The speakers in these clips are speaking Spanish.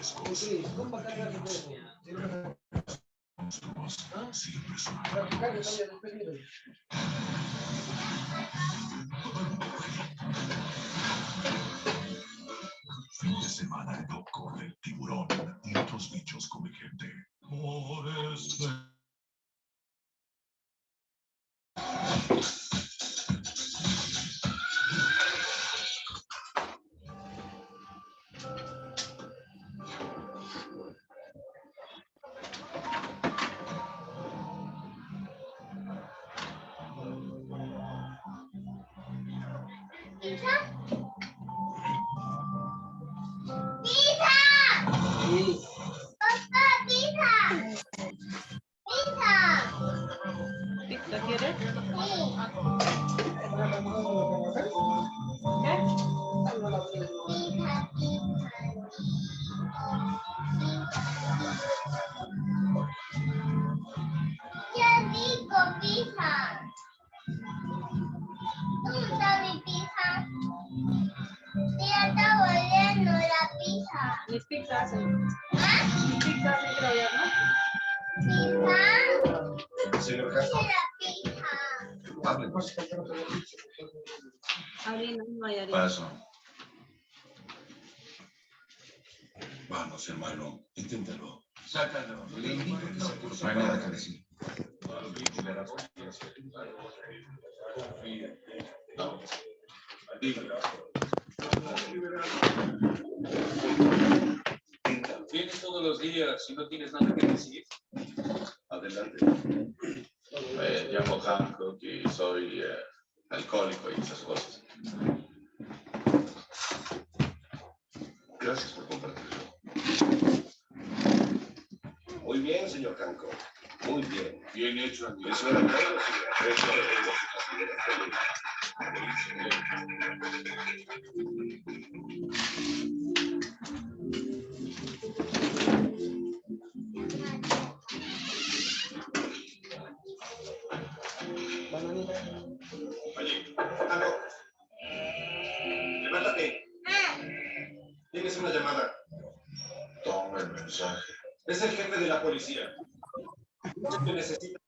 Sí, ¿cómo cargar el teléfono? ¿Ah? Practicar, yo también, después miro. Fin de semana no corre el tiburón y otros bichos come gente. Por eso. ¿Pizza quieres? ¡Qué rico, pizza! ¿Dónde está mi pizza? Ya está volviendo la pizza. Mis pizzas. ¿Ah? Mis pizzas de Troya, ¿no? ¿Pizza? Señor ¿Qué Castro, es la pizza? háblenos. Harina, no hay harina. Paso. Vamos, hermano, inténtalo. Sácalo. Le indico que se puso. No hay nada que decir. No. Vienes todos los días y no tienes nada que decir. Adelante. Me llamo Hancock y soy alcohólico y esas cosas. Gracias por compartirlo. Muy bien, señor Hancock. Muy bien. Bien hecho, amigo. Eso era todo, señor. Eso era todo. Allí. Hancock. Levántate. Tienes una llamada. Toma el mensaje. Es el jefe de la policía. Te necesita.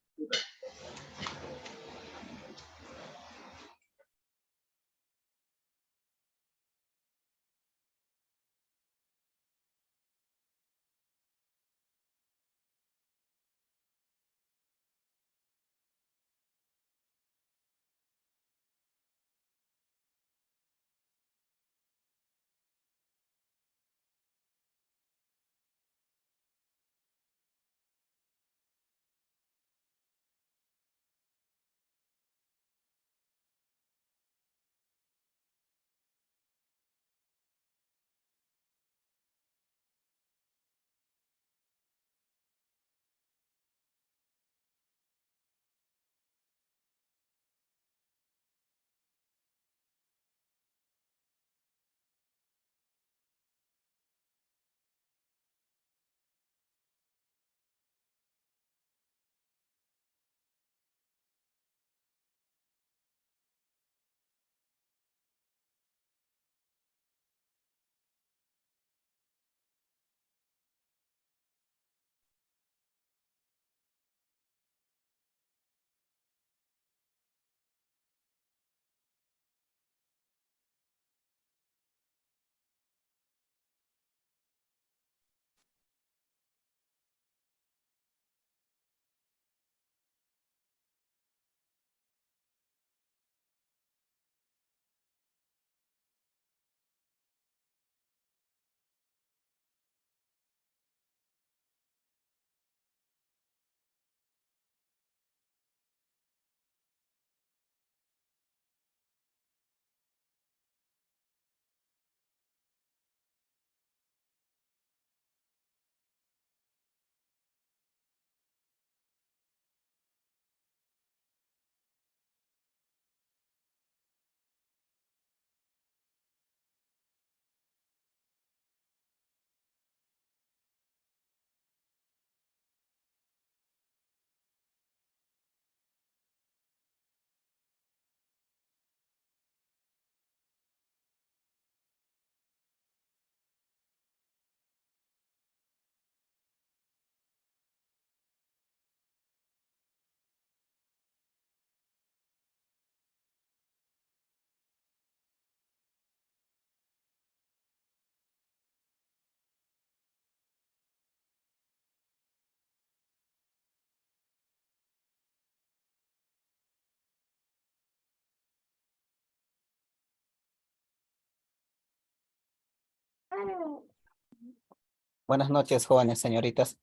Buenas noches, jóvenes señoritas.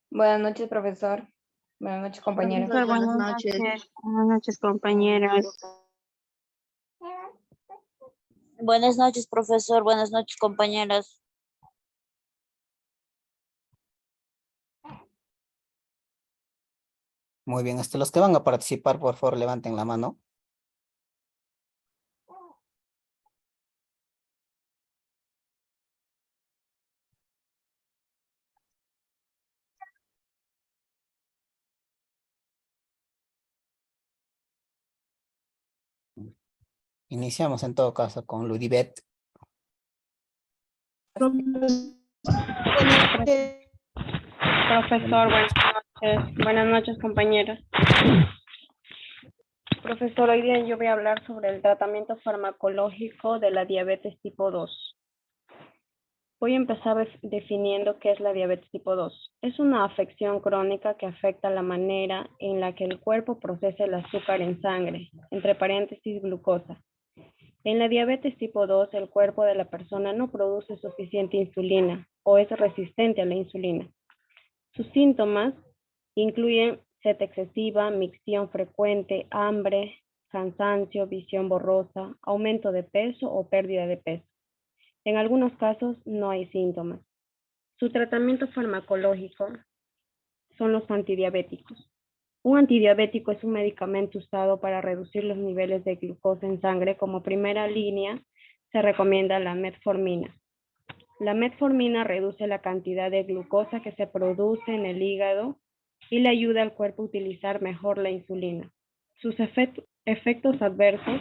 Buenas noches, profesor. Buenas noches, compañeros. Profesor, buenas noches. Buenas noches, compañeras. Buenas noches, profesor. Buenas noches, compañeras. Muy bien, los que van a participar, por favor, levanten la mano. Iniciamos en todo caso con Ludibet. Profesor, buenas noches. Buenas noches, compañeros. Profesor, hoy día yo voy a hablar sobre el tratamiento farmacológico de la diabetes tipo 2. Voy a empezar definiendo qué es la diabetes tipo 2. Es una afección crónica que afecta la manera en la que el cuerpo procesa el azúcar en sangre, entre paréntesis glucosa. En la diabetes tipo 2, el cuerpo de la persona no produce suficiente insulina o es resistente a la insulina. Sus síntomas incluyen sed excesiva, micción frecuente, hambre, cansancio, visión borrosa, aumento de peso o pérdida de peso. En algunos casos no hay síntomas. Su tratamiento farmacológico son los antidiabéticos. Un antidiabético es un medicamento usado para reducir los niveles de glucosa en sangre. Como primera línea se recomienda la metformina. La metformina reduce la cantidad de glucosa que se produce en el hígado y le ayuda al cuerpo a utilizar mejor la insulina. Sus efectos adversos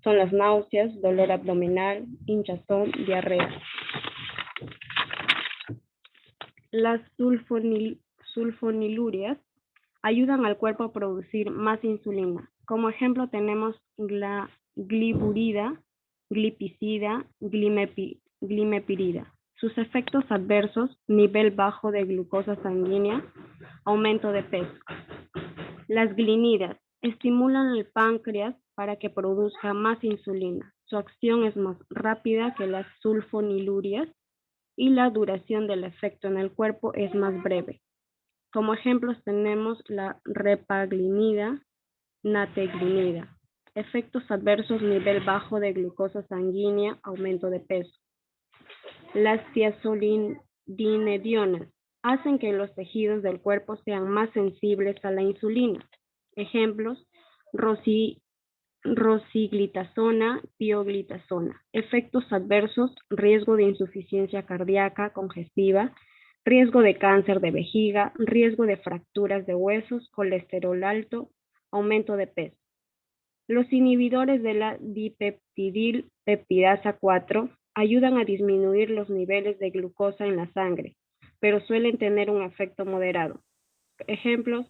son las náuseas, dolor abdominal, hinchazón, diarrea. Las sulfonilurias ayudan al cuerpo a producir más insulina. Como ejemplo tenemos la gliburida, glipizida, glimepirida. Sus efectos adversos: nivel bajo de glucosa sanguínea, aumento de peso. Las glinidas estimulan el páncreas para que produzca más insulina. Su acción es más rápida que las sulfonilurias y la duración del efecto en el cuerpo es más breve. Como ejemplos tenemos la repaglinida, nateglinida. Efectos adversos: nivel bajo de glucosa sanguínea, aumento de peso. Las tiazolinidinonas hacen que los tejidos del cuerpo sean más sensibles a la insulina. Ejemplos: rosiglitazona, pioglitazona. Efectos adversos: riesgo de insuficiencia cardíaca congestiva, riesgo de cáncer de vejiga, riesgo de fracturas de huesos, colesterol alto, aumento de peso. Los inhibidores de la dipeptidilpeptidasa 4 ayudan a disminuir los niveles de glucosa en la sangre, pero suelen tener un efecto moderado. Ejemplos: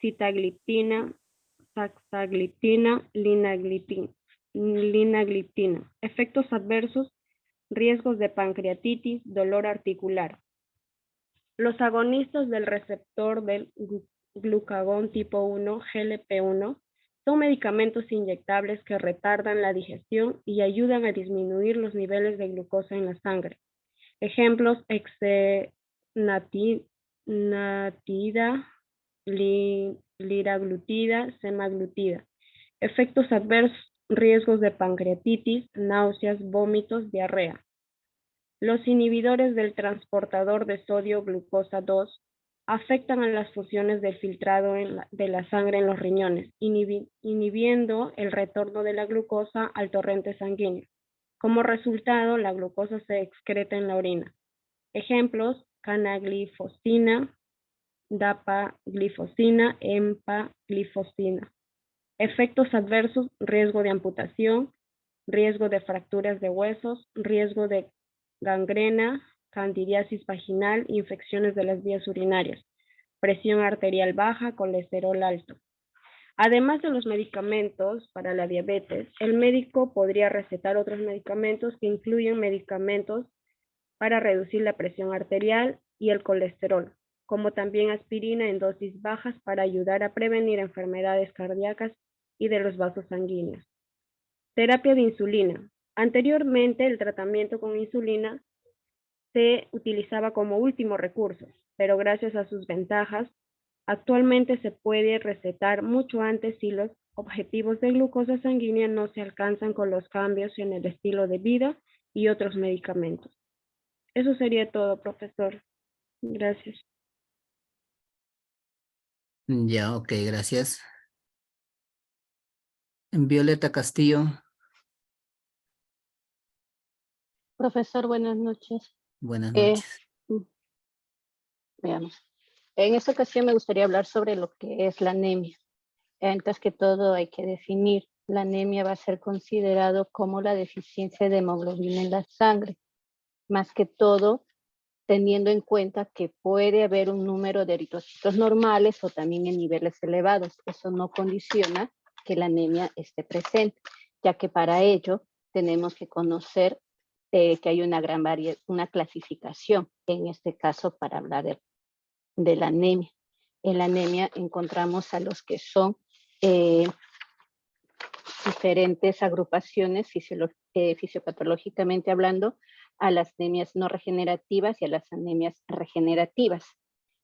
sitagliptina, saxagliptina, linagliptina. Efectos adversos: riesgos de pancreatitis, dolor articular. Los agonistas del receptor del glucagón tipo 1, GLP-1, son medicamentos inyectables que retardan la digestión y ayudan a disminuir los niveles de glucosa en la sangre. Ejemplos: exenatida, liraglutida, semaglutida. Efectos adversos: riesgos de pancreatitis, náuseas, vómitos, diarrea. Los inhibidores del transportador de sodio glucosa 2 afectan a las funciones del filtrado de la sangre en los riñones, inhibiendo el retorno de la glucosa al torrente sanguíneo. Como resultado, la glucosa se excreta en la orina. Ejemplos: canaglifosina, dapaglifosina, empaglifosina. Efectos adversos: riesgo de amputación, riesgo de fracturas de huesos, riesgo de gangrena, candidiasis vaginal, infecciones de las vías urinarias, presión arterial baja, colesterol alto. Además de los medicamentos para la diabetes, el médico podría recetar otros medicamentos que incluyen medicamentos para reducir la presión arterial y el colesterol, como también aspirina en dosis bajas para ayudar a prevenir enfermedades cardíacas y de los vasos sanguíneos. Terapia de insulina. Anteriormente, el tratamiento con insulina se utilizaba como último recurso, pero gracias a sus ventajas, actualmente se puede recetar mucho antes si los objetivos de glucosa sanguínea no se alcanzan con los cambios en el estilo de vida y otros medicamentos. Eso sería todo, profesor. Gracias. Ya, ok, gracias. Violeta Castillo, Profesor, buenas noches. buenas Eh, noches. Veamos. En esta ocasión me gustaría hablar sobre lo que es la anemia. Antes que todo hay que definir. La anemia va a ser considerado como la deficiencia de hemoglobina en la sangre. Más que todo, teniendo en cuenta que puede haber un número de eritrocitos normales o también en niveles elevados. Eso no condiciona que la anemia esté presente, ya que para ello tenemos que conocer que hay una gran variedad, una clasificación, en este caso para hablar de la anemia. En la anemia encontramos a los que son diferentes agrupaciones fisiopatológicamente hablando, a las anemias no regenerativas y a las anemias regenerativas,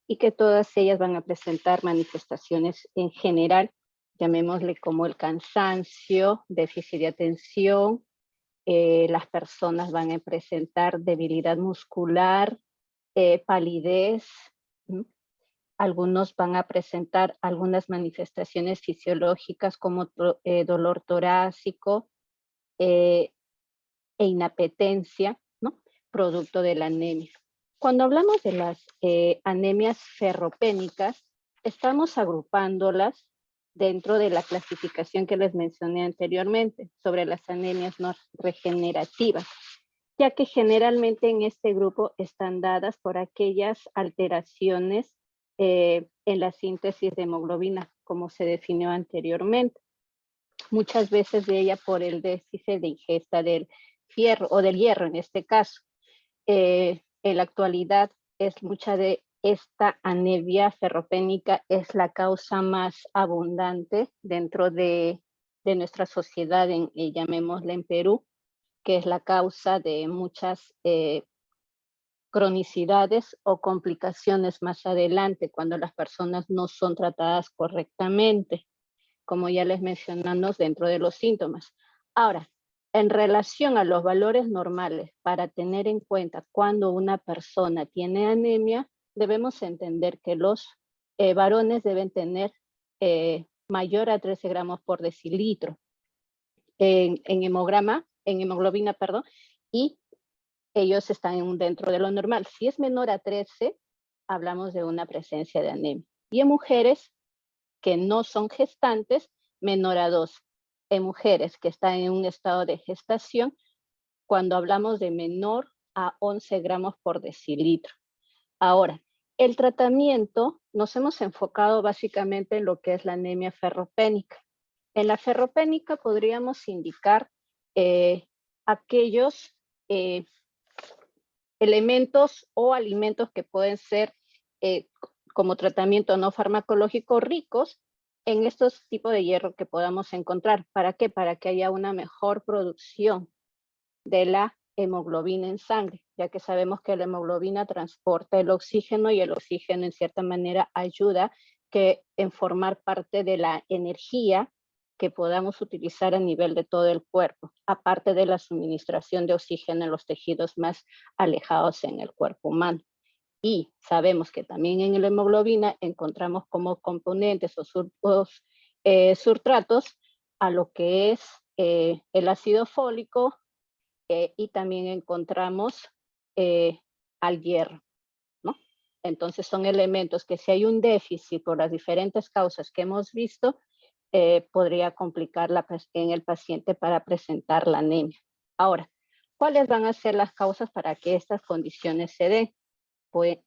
y que todas ellas van a presentar manifestaciones en general, llamémosle como el cansancio, déficit de atención, las personas van a presentar debilidad muscular, palidez, ¿sí? Algunos van a presentar algunas manifestaciones fisiológicas como dolor torácico e inapetencia, ¿no? Producto de la anemia. Cuando hablamos de las anemias ferropénicas, estamos agrupándolas dentro de la clasificación que les mencioné anteriormente sobre las anemias no regenerativas, ya que generalmente en este grupo están dadas por aquellas alteraciones en la síntesis de hemoglobina, como se definió anteriormente. Muchas veces de ella por el déficit de ingesta del fierro, o del hierro en este caso. En la actualidad es mucha de esta anemia ferropénica es la causa más abundante dentro de nuestra sociedad, llamémosla en Perú, que es la causa de muchas cronicidades o complicaciones más adelante cuando las personas no son tratadas correctamente, como ya les mencionamos dentro de los síntomas. Ahora, en relación a los valores normales, para tener en cuenta cuando una persona tiene anemia, debemos entender que los varones deben tener mayor a 13 gramos por decilitro en hemoglobina, perdón, y ellos están dentro de lo normal. Si es menor a 13, hablamos de una presencia de anemia. Y en mujeres que no son gestantes, menor a 2. En mujeres que están en un estado de gestación, cuando hablamos de menor a 11 gramos por decilitro. Ahora, el tratamiento, nos hemos enfocado básicamente en lo que es la anemia ferropénica. En la ferropénica podríamos indicar aquellos elementos o alimentos que pueden ser como tratamiento no farmacológico ricos en estos tipos de hierro que podamos encontrar. ¿Para qué? Para que haya una mejor producción de la hemoglobina en sangre, ya que sabemos que la hemoglobina transporta el oxígeno y el oxígeno en cierta manera ayuda en formar parte de la energía que podamos utilizar a nivel de todo el cuerpo, aparte de la suministración de oxígeno en los tejidos más alejados en el cuerpo humano. Y sabemos que también en la hemoglobina encontramos como componentes o surtratos a lo que es el ácido fólico y también encontramos al hierro, ¿no? Entonces son elementos que si hay un déficit por las diferentes causas que hemos visto, podría complicar en el paciente para presentar la anemia. Ahora, ¿cuáles van a ser las causas para que estas condiciones se den? Pues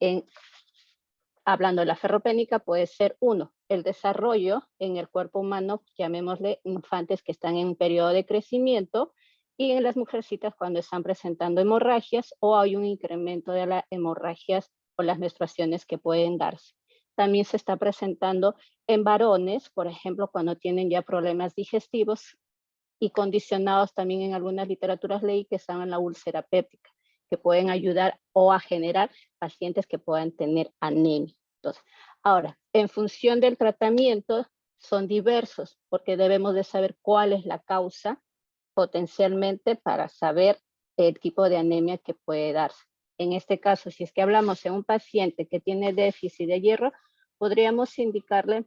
hablando de la ferropénica, puede ser uno, el desarrollo en el cuerpo humano, llamémosle infantes que están en un periodo de crecimiento, y en las mujercitas cuando están presentando hemorragias o hay un incremento de las hemorragias o las menstruaciones que pueden darse. También se está presentando en varones, por ejemplo, cuando tienen ya problemas digestivos, y condicionados también en algunas literaturas leí que están en la úlcera péptica, que pueden ayudar o a generar pacientes que puedan tener anemia. Entonces, ahora, en función del tratamiento, son diversos, porque debemos de saber cuál es la causa potencialmente para saber el tipo de anemia que puede darse. En este caso, si es que hablamos de un paciente que tiene déficit de hierro, podríamos indicarle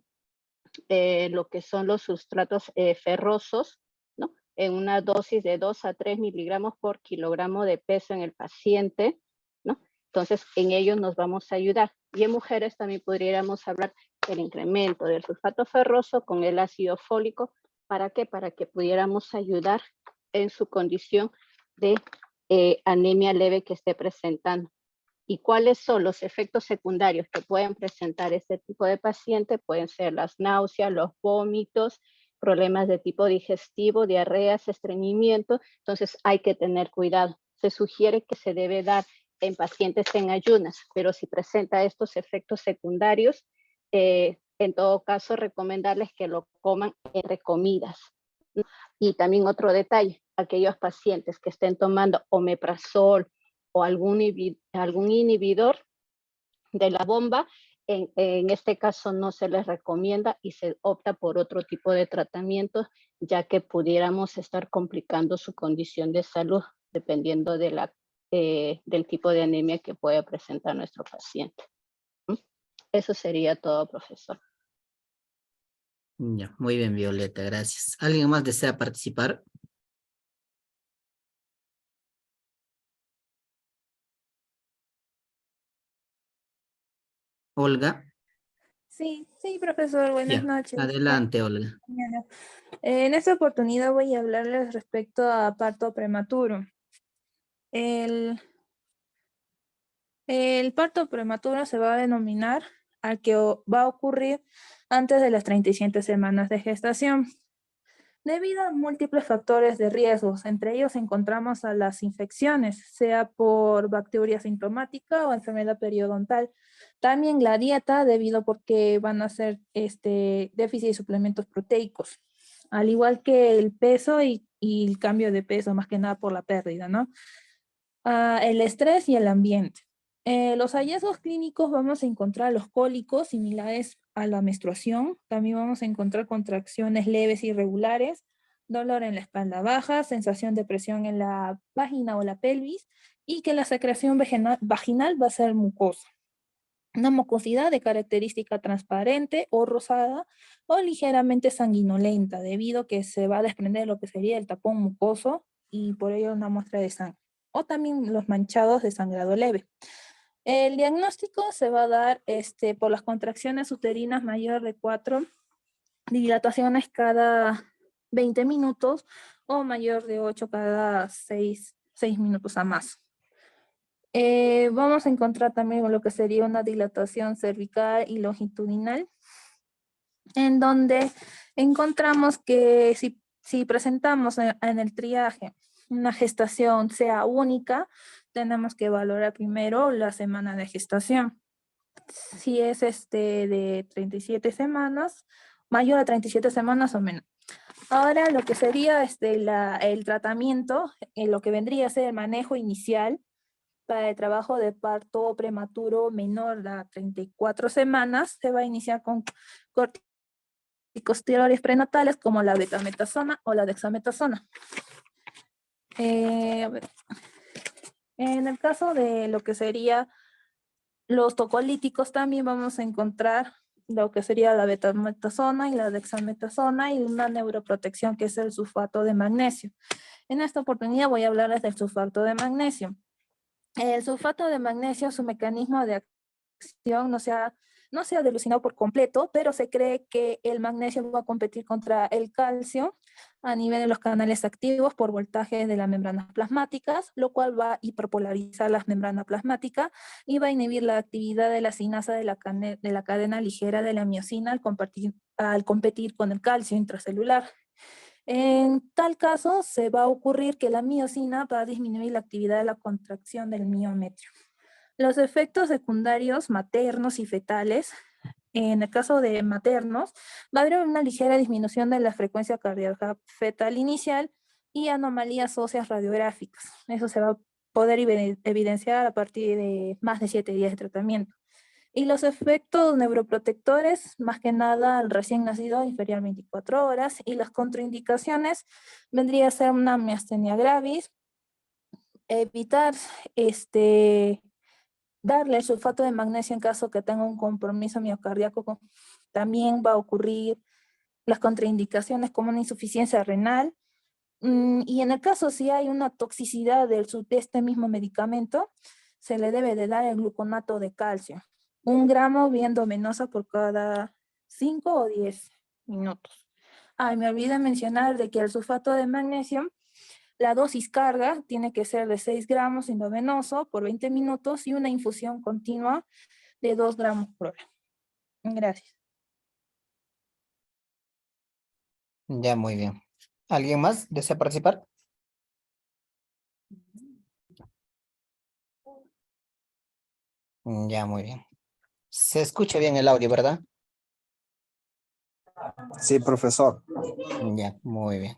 lo que son los sustratos ferrosos, ¿no? En una dosis de 2 a 3 miligramos por kilogramo de peso en el paciente, ¿no? Entonces, en ellos nos vamos a ayudar. Y en mujeres también podríamos hablar del incremento del sulfato ferroso con el ácido fólico. ¿Para qué? Para que pudiéramos ayudar en su condición de anemia leve que esté presentando. ¿Y cuáles son los efectos secundarios que pueden presentar este tipo de paciente? Pueden ser las náuseas, los vómitos, problemas de tipo digestivo, diarreas, estreñimiento. Entonces hay que tener cuidado. Se sugiere que se debe dar en pacientes en ayunas, pero si presenta estos efectos secundarios, en todo caso recomendarles que lo coman entre comidas. Y también otro detalle, aquellos pacientes que estén tomando omeprazol o algún inhibidor de la bomba, en este caso no se les recomienda y se opta por otro tipo de tratamiento, ya que pudiéramos estar complicando su condición de salud dependiendo de del tipo de anemia que pueda presentar nuestro paciente. Eso sería todo, profesor. Ya, muy bien, Violeta, gracias. ¿Alguien más desea participar? Olga. Sí, profesor, buenas Ya, noches. adelante, Olga. En esta oportunidad voy a hablarles respecto a parto prematuro. El parto prematuro se va a denominar al que va a ocurrir antes de las 37 semanas de gestación. Debido a múltiples factores de riesgos, entre ellos encontramos a las infecciones, sea por bacteria sintomática o enfermedad periodontal. También la dieta, debido porque van a ser déficit de suplementos proteicos, al igual que el peso y el cambio de peso, más que nada por la pérdida, ¿no? El estrés y el ambiente. Los hallazgos clínicos vamos a encontrar los cólicos similares a la menstruación. También vamos a encontrar contracciones leves y irregulares, dolor en la espalda baja, sensación de presión en la vagina o la pelvis y que la secreción vaginal va a ser mucosa. Una mucosidad de característica transparente o rosada o ligeramente sanguinolenta debido a que se va a desprender lo que sería el tapón mucoso y por ello una muestra de sangre. O también los manchados de sangrado leve. El diagnóstico se va a dar por las contracciones uterinas mayor de 4 dilataciones cada 20 minutos o mayor de 8 cada 6 minutos a más. Vamos a encontrar también lo que sería una dilatación cervical y longitudinal, en donde encontramos que si presentamos en el triaje una gestación sea única, tenemos que valorar primero la semana de gestación. Si es de 37 semanas, mayor a 37 semanas o menos. Ahora lo que sería el tratamiento, lo que vendría a ser el manejo inicial para el trabajo de parto prematuro menor a 34 semanas, se va a iniciar con corticosteroides prenatales como la betamethasona o la dexamethasona. En el caso de lo que sería los tocolíticos, también vamos a encontrar lo que sería la betamethasona y la dexamethasona y una neuroprotección que es el sulfato de magnesio. En esta oportunidad voy a hablarles del sulfato de magnesio. El sulfato de magnesio, su mecanismo de acción no se ha dilucidado por completo, pero se cree que el magnesio va a competir contra el calcio a nivel de los canales activos por voltaje de las membranas plasmáticas, lo cual va a hiperpolarizar las membranas plasmáticas y va a inhibir la actividad de la sinasa de la cadena ligera de la miosina al competir con el calcio intracelular. En tal caso, se va a ocurrir que la miosina va a disminuir la actividad de la contracción del miometrio. Los efectos secundarios maternos y fetales en el caso de maternos, va a haber una ligera disminución de la frecuencia cardíaca fetal inicial y anomalías óseas radiográficas. Eso se va a poder evidenciar a partir de más de 7 días de tratamiento. Y los efectos neuroprotectores, más que nada al recién nacido inferior a 24 horas, y las contraindicaciones vendría a ser una miastenia gravis, evitar darle el sulfato de magnesio en caso que tenga un compromiso miocardíaco. También va a ocurrir las contraindicaciones como una insuficiencia renal. Y en el caso si hay una toxicidad de este mismo medicamento, se le debe de dar el gluconato de calcio. 1 gramo vía endovenosa por cada 5 o 10 minutos. Me olvidé mencionar de que el sulfato de magnesio, la dosis carga tiene que ser de 6 gramos endovenoso por 20 minutos y una infusión continua de 2 gramos por hora. Gracias. Ya, muy bien. ¿Alguien más desea participar? Ya, muy bien. Se escucha bien el audio, ¿verdad? Sí, profesor. Ya, muy bien.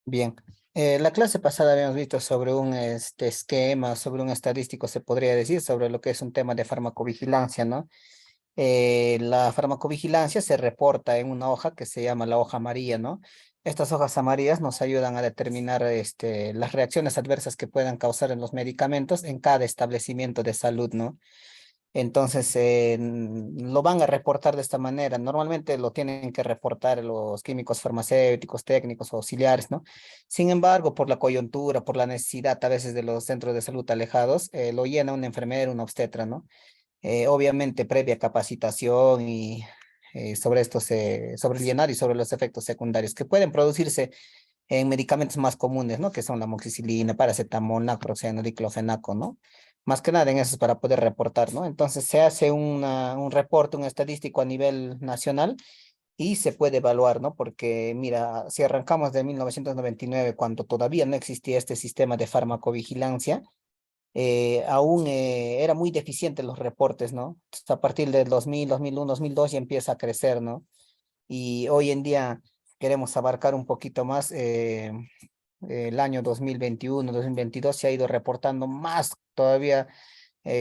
Bien. La clase pasada habíamos visto sobre un esquema, sobre un estadístico, se podría decir, sobre lo que es un tema de farmacovigilancia, ¿no? La farmacovigilancia se reporta en una hoja que se llama la hoja amarilla, ¿no? Estas hojas amarillas nos ayudan a determinar las reacciones adversas que puedan causar en los medicamentos en cada establecimiento de salud, ¿no? Entonces, lo van a reportar de esta manera. Normalmente lo tienen que reportar los químicos farmacéuticos, técnicos, auxiliares, ¿no? Sin embargo, por la coyuntura, por la necesidad a veces de los centros de salud alejados, lo llena un enfermero, un obstetra, ¿no? Obviamente previa capacitación y sobre esto sobre el llenar y sobre los efectos secundarios que pueden producirse en medicamentos más comunes, ¿no? Que son la amoxicilina, paracetamol, naproxeno, diclofenaco, ¿no? Más que nada en eso es para poder reportar, ¿no? Entonces se hace un reporte, un estadístico a nivel nacional y se puede evaluar, ¿no? Porque mira, si arrancamos de 1999, cuando todavía no existía este sistema de farmacovigilancia, aún era muy deficiente los reportes, ¿no? Entonces, a partir del 2000, 2001, 2002 ya empieza a crecer, ¿no? Y hoy en día queremos abarcar un poquito más. El año 2021, 2022 se ha ido reportando más todavía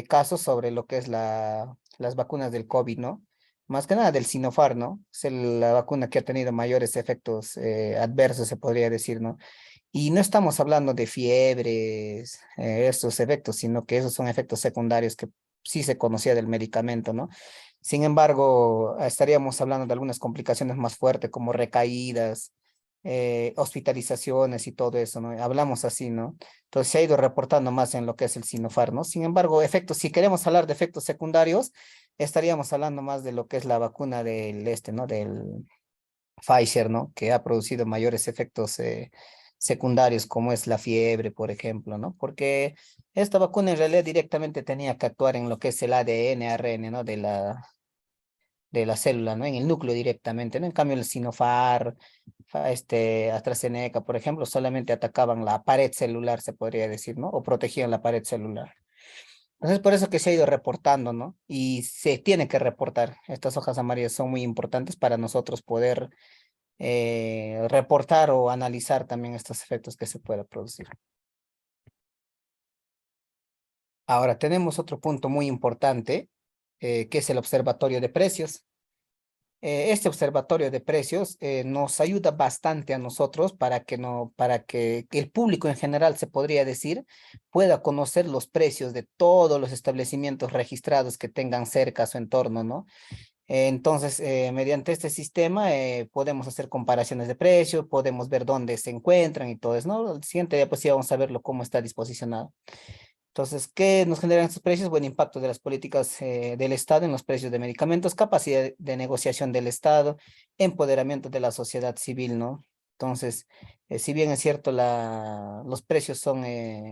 casos sobre lo que es las vacunas del COVID, ¿no? Más que nada del Sinopharm, ¿no? Es la vacuna que ha tenido mayores efectos adversos, se podría decir, ¿no? Y no estamos hablando de fiebres, estos efectos, sino que esos son efectos secundarios que sí se conocía del medicamento, ¿no? Sin embargo, estaríamos hablando de algunas complicaciones más fuertes como recaídas, hospitalizaciones y todo eso, ¿no? Hablamos así, ¿no? Entonces se ha ido reportando más en lo que es el Sinopharm, ¿no? Sin embargo, efectos, si queremos hablar de efectos secundarios, estaríamos hablando más de lo que es la vacuna ¿no? Del Pfizer, ¿no? Que ha producido mayores efectos secundarios, como es la fiebre, por ejemplo, ¿no? Porque esta vacuna en realidad directamente tenía que actuar en lo que es el ADN, ARN, ¿no? De la célula, ¿no? En el núcleo directamente, ¿no? En cambio, el Sinopharm, AstraZeneca, por ejemplo, solamente atacaban la pared celular, se podría decir, ¿no? O protegían la pared celular. Entonces, por eso que se ha ido reportando, ¿no? Y se tiene que reportar. Estas hojas amarillas son muy importantes para nosotros poder reportar o analizar también estos efectos que se pueda producir. Ahora, tenemos otro punto muy importante, que es el observatorio de precios. Este observatorio de precios nos ayuda bastante a nosotros para que el público en general, se podría decir, pueda conocer los precios de todos los establecimientos registrados que tengan cerca a su entorno, ¿no? Entonces, mediante este sistema podemos hacer comparaciones de precios, podemos ver dónde se encuentran y todo eso, ¿no? El siguiente diapositiva vamos a verlo cómo está disposicionado. Entonces, ¿qué nos generan estos precios? Buen impacto de las políticas del Estado en los precios de medicamentos, capacidad de negociación del Estado, empoderamiento de la sociedad civil, ¿no? Entonces, si bien es cierto, los precios son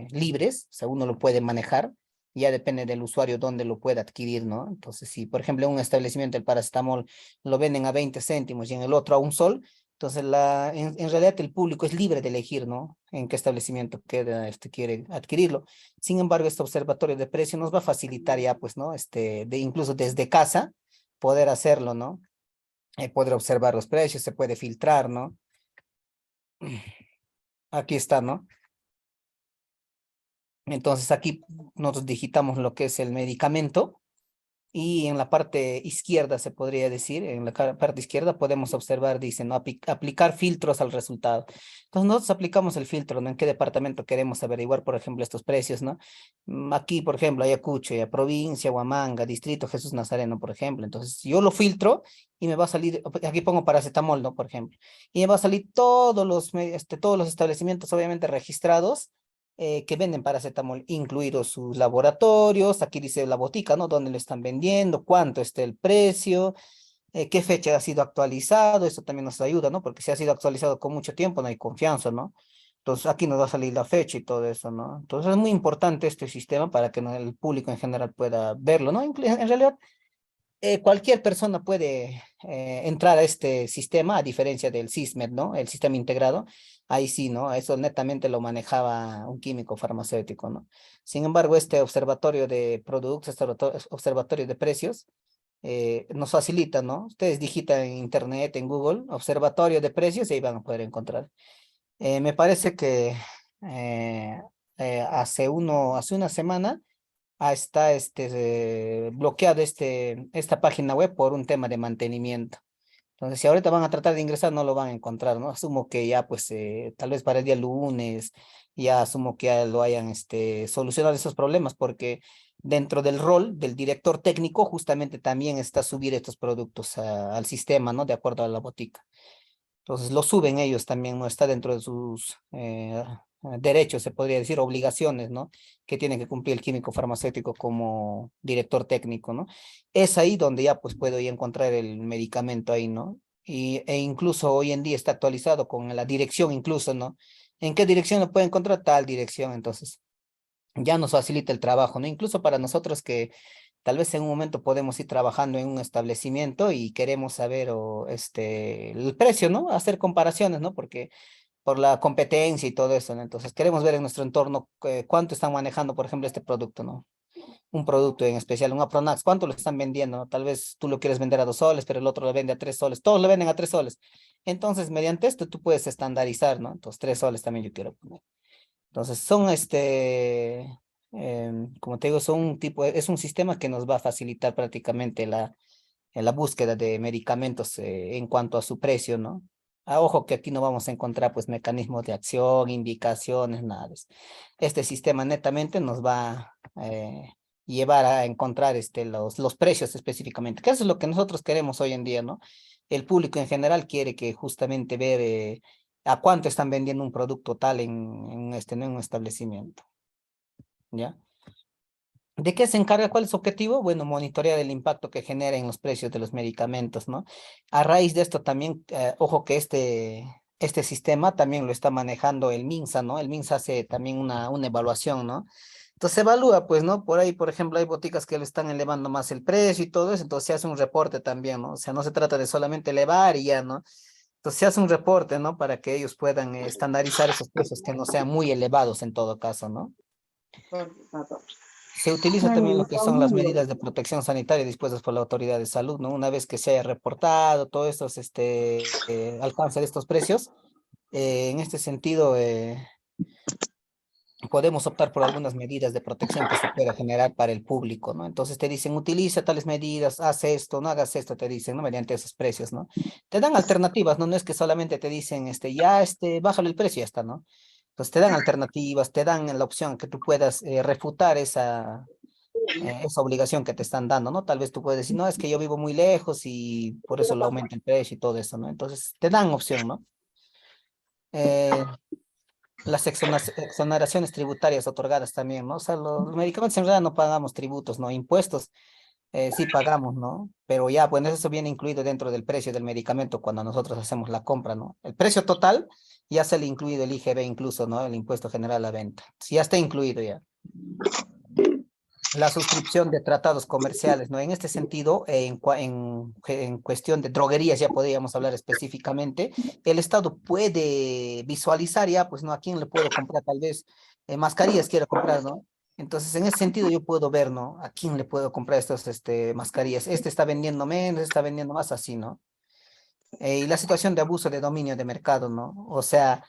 libres, o sea, uno lo puede manejar, ya depende del usuario dónde lo pueda adquirir, ¿no? Entonces, si por ejemplo en un establecimiento el paracetamol lo venden a 20 céntimos y en el otro a 1 sol, Entonces, en realidad el público es libre de elegir, ¿no? En qué establecimiento quiere adquirirlo. Sin embargo, este observatorio de precio nos va a facilitar ya, pues, ¿no? Incluso desde casa, poder hacerlo, ¿no? Poder observar los precios, se puede filtrar, ¿no? Aquí está, ¿no? Entonces, aquí nosotros digitamos lo que es el medicamento. Y en la parte izquierda, se podría decir, en la parte izquierda podemos observar, dice, ¿no? Aplicar filtros al resultado. Entonces nosotros aplicamos el filtro, ¿no? En qué departamento queremos averiguar, por ejemplo, estos precios, ¿no? Aquí, por ejemplo, Ayacucho, provincia, Huamanga, distrito Jesús Nazareno, por ejemplo. Entonces yo lo filtro y me va a salir, aquí pongo paracetamol, ¿no? Por ejemplo. Y me va a salir todos los establecimientos, obviamente, registrados que venden paracetamol, incluidos sus laboratorios. Aquí dice la botica, ¿no? Dónde lo están vendiendo, cuánto está el precio, qué fecha ha sido actualizado. Eso también nos ayuda, ¿no? Porque si ha sido actualizado con mucho tiempo, no hay confianza, ¿no? Entonces aquí nos va a salir la fecha y todo eso, ¿no? Entonces es muy importante este sistema para que el público en general pueda verlo, ¿no? En realidad, cualquier persona puede entrar a este sistema, a diferencia del SISMED, ¿no? El sistema integrado. Ahí sí, ¿no? Eso netamente lo manejaba un químico farmacéutico, ¿no? Sin embargo, este observatorio de productos, este observatorio de precios, nos facilita, ¿no? Ustedes digitan en internet, en Google, observatorio de precios, y ahí van a poder encontrar. Me parece que hace una semana está bloqueado esta página web por un tema de mantenimiento. Entonces, si ahorita van a tratar de ingresar, no lo van a encontrar, ¿no? Asumo que ya, pues, tal vez para el día lunes, ya asumo que ya lo hayan solucionado esos problemas, porque dentro del rol del director técnico, justamente también está subir estos productos al sistema, ¿no? De acuerdo a la botica. Entonces, lo suben ellos también, ¿no? Está dentro de sus derechos, se podría decir, obligaciones, ¿no? Que tiene que cumplir el químico farmacéutico como director técnico, ¿no? Es ahí donde ya pues puedo ya encontrar el medicamento ahí, ¿no? E incluso hoy en día está actualizado con la dirección incluso, ¿no? ¿En qué dirección lo puede encontrar? Tal dirección, entonces ya nos facilita el trabajo, ¿no? Incluso para nosotros que tal vez en un momento podemos ir trabajando en un establecimiento y queremos saber el precio, ¿no? Hacer comparaciones, ¿no? Porque por la competencia y todo eso, ¿no? Entonces queremos ver en nuestro entorno cuánto están manejando, por ejemplo, este producto, ¿no? Un producto en especial, un Apronax, ¿cuánto lo están vendiendo? ¿No? Tal vez tú lo quieres vender a 2 soles, pero el otro lo vende a 3 soles. Todos lo venden a 3 soles. Entonces, mediante esto tú puedes estandarizar, ¿no? Entonces, 3 soles también yo quiero poner. Entonces, son como te digo, es un sistema que nos va a facilitar prácticamente la búsqueda de medicamentos en cuanto a su precio, ¿no? Ojo que aquí no vamos a encontrar pues mecanismos de acción, indicaciones, nada de eso. Este sistema netamente nos va a llevar a encontrar los precios específicamente, que eso es lo que nosotros queremos hoy en día, ¿no? El público en general quiere que justamente ver a cuánto están vendiendo un producto tal en un establecimiento, ¿ya? ¿De qué se encarga? ¿Cuál es su objetivo? Bueno, monitorear el impacto que genera en los precios de los medicamentos, ¿no? A raíz de esto también, ojo que este sistema también lo está manejando el MINSA, ¿no? El MINSA hace también una evaluación, ¿no? Entonces se evalúa, pues, ¿no? Por ahí, por ejemplo, hay boticas que le están elevando más el precio y todo eso, entonces se hace un reporte también, ¿no? O sea, no se trata de solamente elevar y ya, ¿no? Entonces se hace un reporte, ¿no? Para que ellos puedan estandarizar esos precios que no sean muy elevados en todo caso, ¿no? Se utiliza también lo que son las medidas de protección sanitaria dispuestas por la autoridad de salud, ¿no? Una vez que se haya reportado todos estos alcance de estos precios, en este sentido, podemos optar por algunas medidas de protección que se pueda generar para el público, ¿no? Entonces te dicen, utiliza tales medidas, haz esto, no hagas esto, te dicen, ¿no? Mediante esos precios, ¿no? Te dan alternativas, ¿no? No es que solamente te dicen, bájale el precio y ya está, ¿no? Entonces te dan alternativas, te dan la opción que tú puedas refutar esa obligación que te están dando, ¿no? Tal vez tú puedes decir, no, es que yo vivo muy lejos y por eso lo aumenta el precio y todo eso, ¿no? Entonces te dan opción, ¿no? Las exoneraciones tributarias otorgadas también, ¿no? O sea, los medicamentos en realidad no pagamos tributos, ¿no? Impuestos sí pagamos, ¿no? Pero ya, bueno, eso viene incluido dentro del precio del medicamento cuando nosotros hacemos la compra, ¿no? El precio total ya se le incluido el IGB incluso, ¿no? El impuesto general a la venta. Sí, ya está incluido ya. la suscripción de tratados comerciales, ¿no? En este sentido, en cuestión de droguerías, ya podríamos hablar específicamente, el Estado puede visualizar ya, pues, ¿no? ¿A quién le puedo comprar? Tal vez mascarillas quiero comprar, ¿no? Entonces, en ese sentido, yo puedo ver, ¿no? ¿A quién le puedo comprar estas mascarillas? Este está vendiendo menos, está vendiendo más, así, ¿no? Y la situación de abuso de dominio de mercado, ¿no? O sea,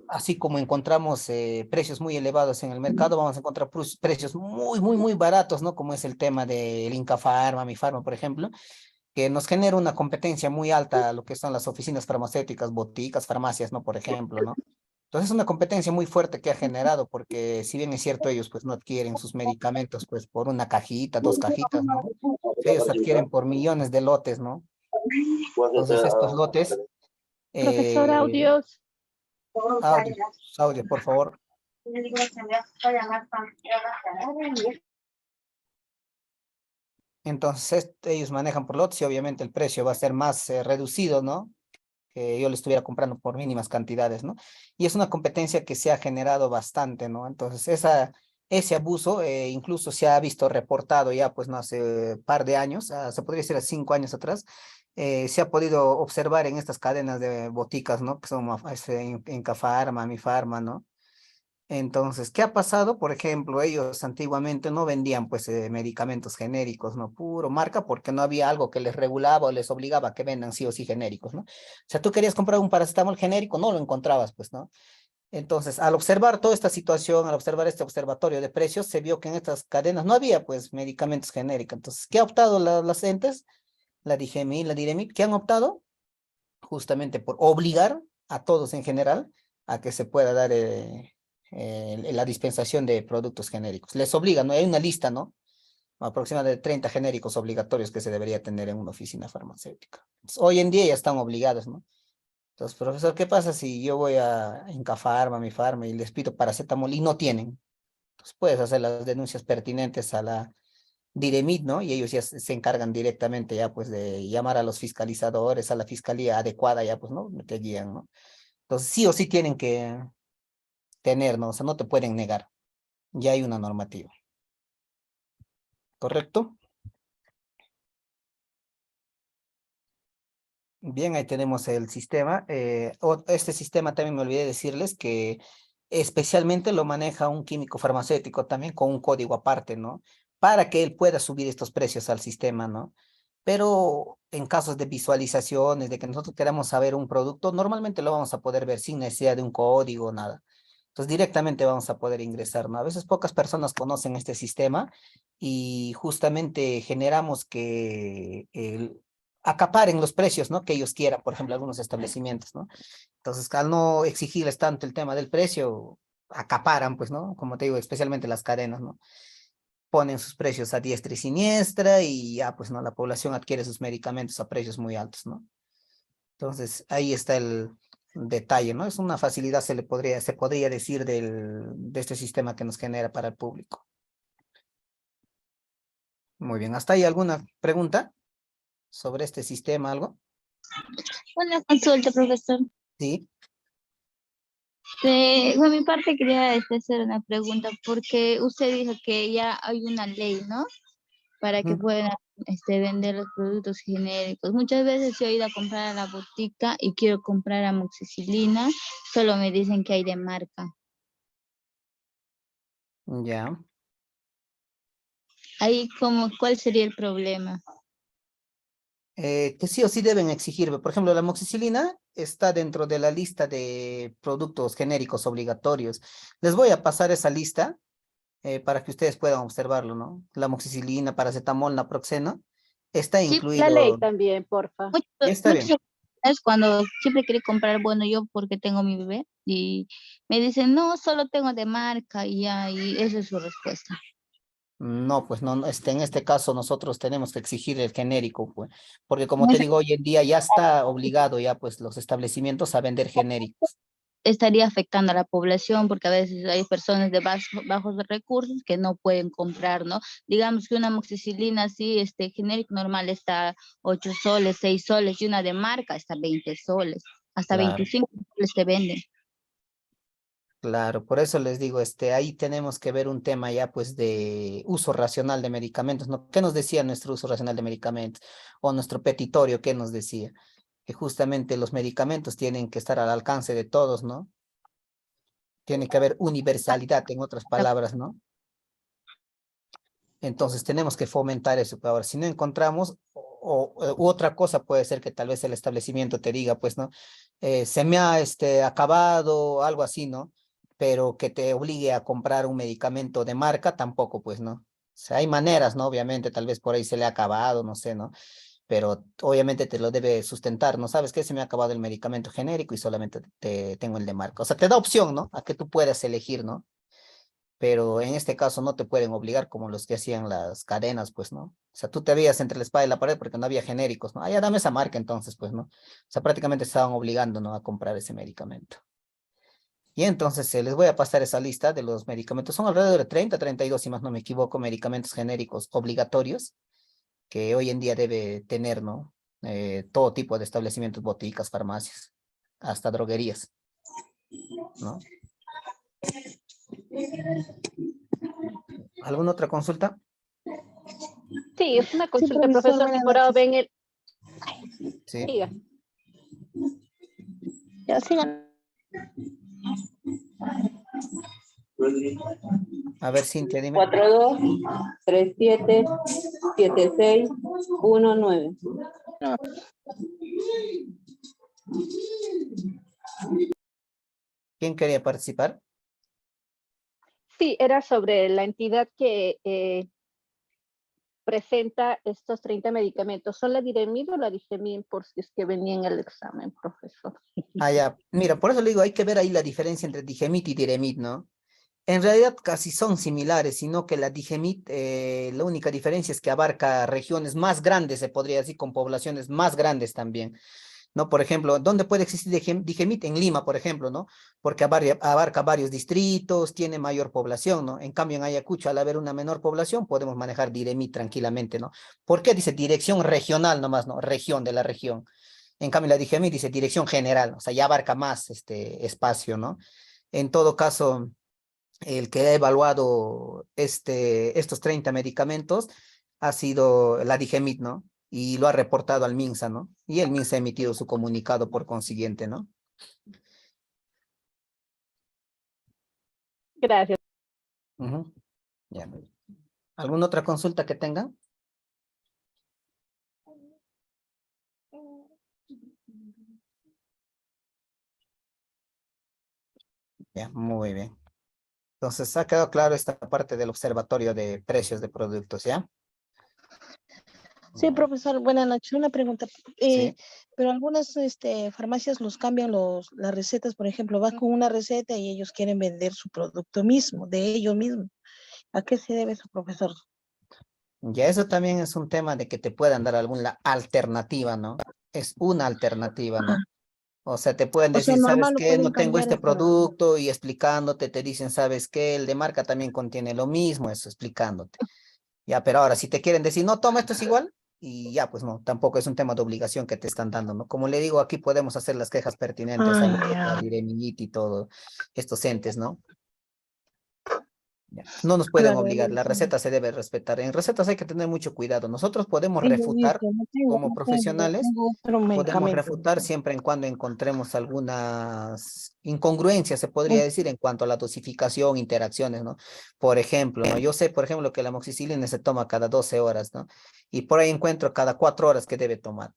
así como encontramos precios muy elevados en el mercado, vamos a encontrar precios muy baratos, ¿no? Como es el tema del Inca Pharma, Mi Pharma, por ejemplo, que nos genera una competencia muy alta a lo que son las oficinas farmacéuticas, boticas, farmacias, ¿no? Por ejemplo, ¿no? Entonces es una competencia muy fuerte que ha generado, porque si bien es cierto, ellos pues no adquieren sus medicamentos pues por una cajita, dos cajitas, ¿no? Ellos adquieren por millones de lotes, ¿no? Entonces estos lotes, Profesor, eh, audios. audio, audio, por favor. Entonces ellos manejan por lotes y obviamente el precio va a ser más reducido, ¿no? Que yo le estuviera comprando por mínimas cantidades, ¿no? Y es una competencia que se ha generado bastante, ¿no? Entonces ese abuso incluso se ha visto reportado ya, pues, no hace par de años, se podría decir a 5 años atrás, se ha podido observar en estas cadenas de boticas, ¿no? Que son Inca Pharma, Mi Pharma, ¿no? Entonces, ¿qué ha pasado? Por ejemplo, ellos antiguamente no vendían pues medicamentos genéricos, ¿no? Puro marca, porque no había algo que les regulaba o les obligaba a que vendan sí o sí genéricos, ¿no? O sea, tú querías comprar un paracetamol genérico, no lo encontrabas, pues, ¿no? Entonces, al observar toda esta situación, al observar este observatorio de precios, se vio que en estas cadenas no había pues medicamentos genéricos. Entonces, ¿qué ha optado las entes? La DGMI, la DIREMIT, ¿qué han optado? Justamente por obligar a todos en general a que se pueda dar la dispensación de productos genéricos. Les obliga, ¿no? Hay una lista, ¿no? Aproximadamente 30 genéricos obligatorios que se debería tener en una oficina farmacéutica. Entonces, hoy en día ya están obligados, ¿no? Entonces, profesor, ¿qué pasa si yo voy a Incafarma, Mi Farma y les pido paracetamol y no tienen? Entonces puedes hacer las denuncias pertinentes a la Diremit, ¿no? Y ellos ya se encargan directamente ya pues de llamar a los fiscalizadores, a la fiscalía adecuada ya pues, ¿no? Te guían, ¿no? Entonces sí o sí tienen que tener, ¿no? O sea, no te pueden negar. Ya hay una normativa. ¿Correcto? Bien, ahí tenemos el sistema. Este sistema también me olvidé decirles que especialmente lo maneja un químico farmacéutico también con un código aparte, ¿no? Para que él pueda subir estos precios al sistema, ¿no? Pero en casos de visualizaciones, de que nosotros queramos saber un producto, normalmente lo vamos a poder ver sin necesidad de un código o nada. Entonces directamente vamos a poder ingresar, ¿no? A veces pocas personas conocen este sistema y justamente generamos que acaparen los precios, ¿no? Que ellos quieran, por ejemplo, algunos establecimientos, ¿no? Entonces, al no exigirles tanto el tema del precio, acaparan, pues, ¿no? Como te digo, especialmente las cadenas, ¿no? Ponen sus precios a diestra y siniestra y ya, pues, ¿no? La población adquiere sus medicamentos a precios muy altos, ¿no? Entonces, ahí está el detalle, ¿no? Es una facilidad, se podría decir, de este sistema que nos genera para el público. Muy bien, ¿hasta ahí alguna pregunta sobre este sistema, algo? Una consulta, profesor. Sí. Por mi parte quería hacer una pregunta, porque usted dijo que ya hay una ley, ¿no? Para que puedan vender los productos genéricos. Muchas veces yo he ido a comprar a la botica y quiero comprar amoxicilina, solo me dicen que hay de marca. Ya. Ahí, ¿cuál sería el problema? Que sí o sí deben exigir. Por ejemplo, la amoxicilina está dentro de la lista de productos genéricos obligatorios. Les voy a pasar esa lista para que ustedes puedan observarlo, ¿no? La amoxicilina, paracetamol, naproxeno, está Sí, La ley incluido. también, porfa. Ya está bien. Es cuando siempre quiero comprar, bueno, yo porque tengo mi bebé, y me dicen, no, solo tengo de marca, y ya, y esa es su respuesta. No, pues no, en este caso nosotros tenemos que exigir el genérico, pues, porque como te digo, hoy en día ya está obligado ya pues los establecimientos a vender genéricos. Estaría afectando a la población, porque a veces hay personas de bajos recursos que no pueden comprar, ¿no? Digamos que una amoxicilina así, genérico normal está 8 soles, 6 soles, y una de marca está 20 soles, hasta Claro. 25 soles te venden. Claro, por eso les digo, ahí tenemos que ver un tema ya pues de uso racional de medicamentos, ¿no? ¿Qué nos decía nuestro uso racional de medicamentos? O nuestro petitorio, ¿qué nos decía? Que justamente los medicamentos tienen que estar al alcance de todos, ¿no? Tiene que haber universalidad, en otras palabras, ¿no? Entonces tenemos que fomentar eso. Ahora, si no encontramos, u otra cosa puede ser que tal vez el establecimiento te diga, pues, ¿no? Se me ha acabado, algo así, ¿no? Pero que te obligue a comprar un medicamento de marca, tampoco, pues, ¿no? O sea, hay maneras, ¿no? Obviamente, tal vez por ahí se le ha acabado, no sé, ¿no? Pero obviamente te lo debe sustentar, ¿no? ¿Sabes qué? Se me ha acabado el medicamento genérico y solamente te tengo el de marca. O sea, te da opción, ¿no? A que tú puedas elegir, ¿no? Pero en este caso no te pueden obligar como los que hacían las cadenas, pues, ¿no? O sea, tú te veías entre la espada y la pared porque no había genéricos, ¿no? Ah, ya dame esa marca entonces, pues, ¿no? O sea, prácticamente estaban obligando, ¿no? A comprar ese medicamento. Y entonces les voy a pasar esa lista de los medicamentos. Son alrededor de 32, si más no me equivoco, medicamentos genéricos obligatorios que hoy en día debe tener, ¿no? Todo tipo de establecimientos, boticas, farmacias, hasta droguerías, ¿no? ¿Alguna otra consulta? Sí, es una Sí, consulta, profesor, profesor. Si buenas por ahora noches. ven el... Sí. Diga. Ya sigan. A ver, Cintia, dime. 42377619. ¿Quién quería participar? Sí, era sobre la entidad que presenta estos 30 medicamentos. ¿Son la Diремid o la Digemin, por si es que venía en el examen, profesor? Ah, ya. Mira, por eso le digo, hay que ver ahí la diferencia entre Digemit y Diremit, ¿no? En realidad casi son similares, sino que la Digemit, la única diferencia es que abarca regiones más grandes, se podría decir, con poblaciones más grandes también, ¿no? Por ejemplo, ¿dónde puede existir Digemit? En Lima, por ejemplo, ¿no? Porque abarca varios distritos, tiene mayor población, ¿no? En cambio, en Ayacucho, al haber una menor población, podemos manejar Diremit tranquilamente, ¿no? ¿Por qué? Dice dirección regional nomás, ¿no? Región de la región. En cambio, la Digemit dice dirección general, o sea, ya abarca más este espacio, ¿no? En todo caso, el que ha evaluado estos 30 medicamentos ha sido la Digemit, ¿no? Y lo ha reportado al MINSA, ¿no? Y el MINSA ha emitido su comunicado por consiguiente, ¿no? Gracias. Ujú. Ya. ¿Alguna otra consulta que tengan? Ya, muy bien. Entonces, ha quedado claro esta parte del observatorio de precios de productos, ¿ya? Sí, profesor, buenas noches. Una pregunta. Sí. Pero algunas farmacias los cambian las recetas, por ejemplo, vas con una receta y ellos quieren vender su producto mismo, de ellos mismos. ¿A qué se debe eso, profesor? Ya eso también es un tema de que te puedan dar alguna alternativa, ¿no? Es una alternativa, ¿no? O sea, te pueden O sea, decir, ¿sabes normal lo qué? pueden No tengo cambiar este esta. producto y explicándote, te dicen, ¿sabes qué? El de marca también contiene lo mismo, eso explicándote. Ya, pero ahora, si te quieren decir, no, toma, esto es igual, y ya, pues no, tampoco es un tema de obligación que te están dando, ¿no? Como le digo, aquí podemos hacer las quejas pertinentes Ah, a la ya. Diremiñit y todo estos entes, ¿no? Ya. No nos pueden Claro, obligar, debe la ser. receta se debe respetar. En recetas hay que tener mucho cuidado. Nosotros podemos Sí, yo he refutar visto, como no tengo, profesionales, tengo otro podemos medicamento. refutar siempre en cuando encontremos algunas incongruencias, se podría Un- decir, en cuanto a la dosificación, interacciones, ¿no? Por ejemplo, ¿no? Yo sé, por ejemplo, que la amoxicilina se toma cada 12 horas, ¿no? Y por ahí encuentro cada 4 horas que debe tomar.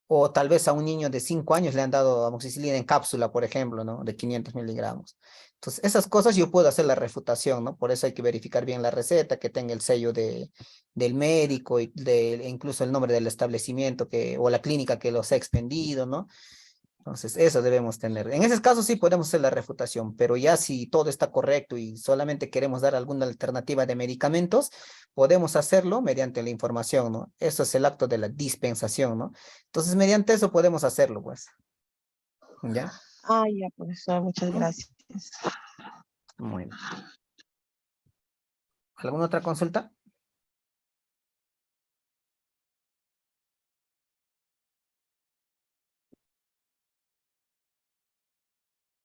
O tal vez a un niño de 5 años le han dado amoxicilina en cápsula, por ejemplo, ¿no? De 500 miligramos. Entonces, esas cosas yo puedo hacer la refutación, ¿no? Por eso hay que verificar bien la receta, que tenga el sello del médico y incluso el nombre del establecimiento o la clínica que los ha expendido, ¿no? Entonces, eso debemos tener. En ese caso sí podemos hacer la refutación, pero ya si todo está correcto y solamente queremos dar alguna alternativa de medicamentos, podemos hacerlo mediante la información, ¿no? Eso es el acto de la dispensación, ¿no? Entonces, mediante eso podemos hacerlo, pues. ¿Ya? Ah, ya, profesor, muchas gracias. Muy bien. ¿Alguna otra consulta?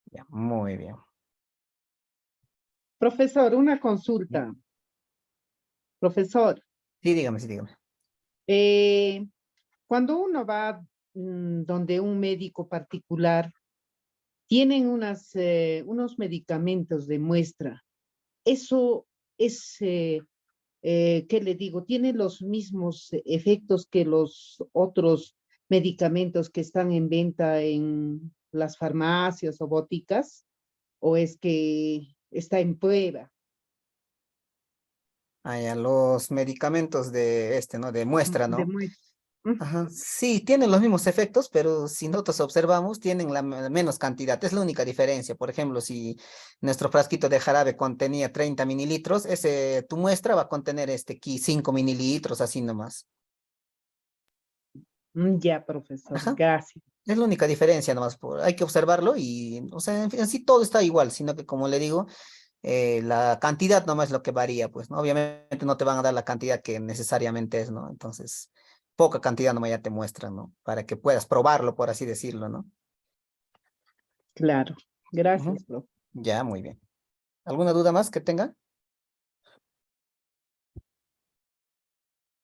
Ya, muy bien. Profesor, una consulta. Profesor, Sí, dígame, sí, dígame. cuando uno va donde un médico particular, tienen unos medicamentos de muestra. Eso es, ¿qué le digo? ¿Tiene los mismos efectos que los otros medicamentos que están en venta en las farmacias o boticas? ¿O es que está en prueba? Ya, los medicamentos de ¿no? De muestra, De ¿no? muestra. Ajá, sí, tienen los mismos efectos, pero si nosotros observamos, tienen la menos cantidad. Es la única diferencia. Por ejemplo, si nuestro frasquito de jarabe contenía 30 mililitros, tu muestra va a contener aquí 5 mililitros, así nomás. Ya, profesor, Ajá. gracias. Es la única diferencia nomás. Hay que observarlo y, o sea, en sí todo está igual, sino que como le digo, la cantidad nomás es lo que varía, pues, ¿no? Obviamente no te van a dar la cantidad que necesariamente es, ¿no? Entonces, poca cantidad nomás ya te muestran, ¿no? Para que puedas probarlo, por así decirlo, ¿no? Claro, gracias, Ujú. profe. Ya, muy bien. ¿Alguna duda más que tenga?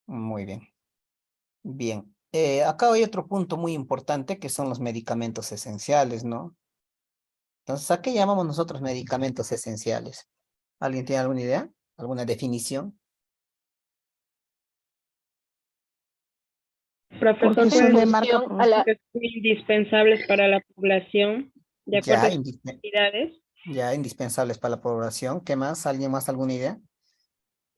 Muy bien. Bien. Acá hay otro punto muy importante que son los medicamentos esenciales, ¿no? Entonces, ¿a qué llamamos nosotros medicamentos esenciales? ¿Alguien tiene alguna idea? ¿Alguna definición? Profesor, En ¿puede de decir marca función a la, que son indispensables para la población de acuerdo Ya, a sus necesidades? ya indispensables para la población. ¿Qué más? ¿Alguien más alguna idea?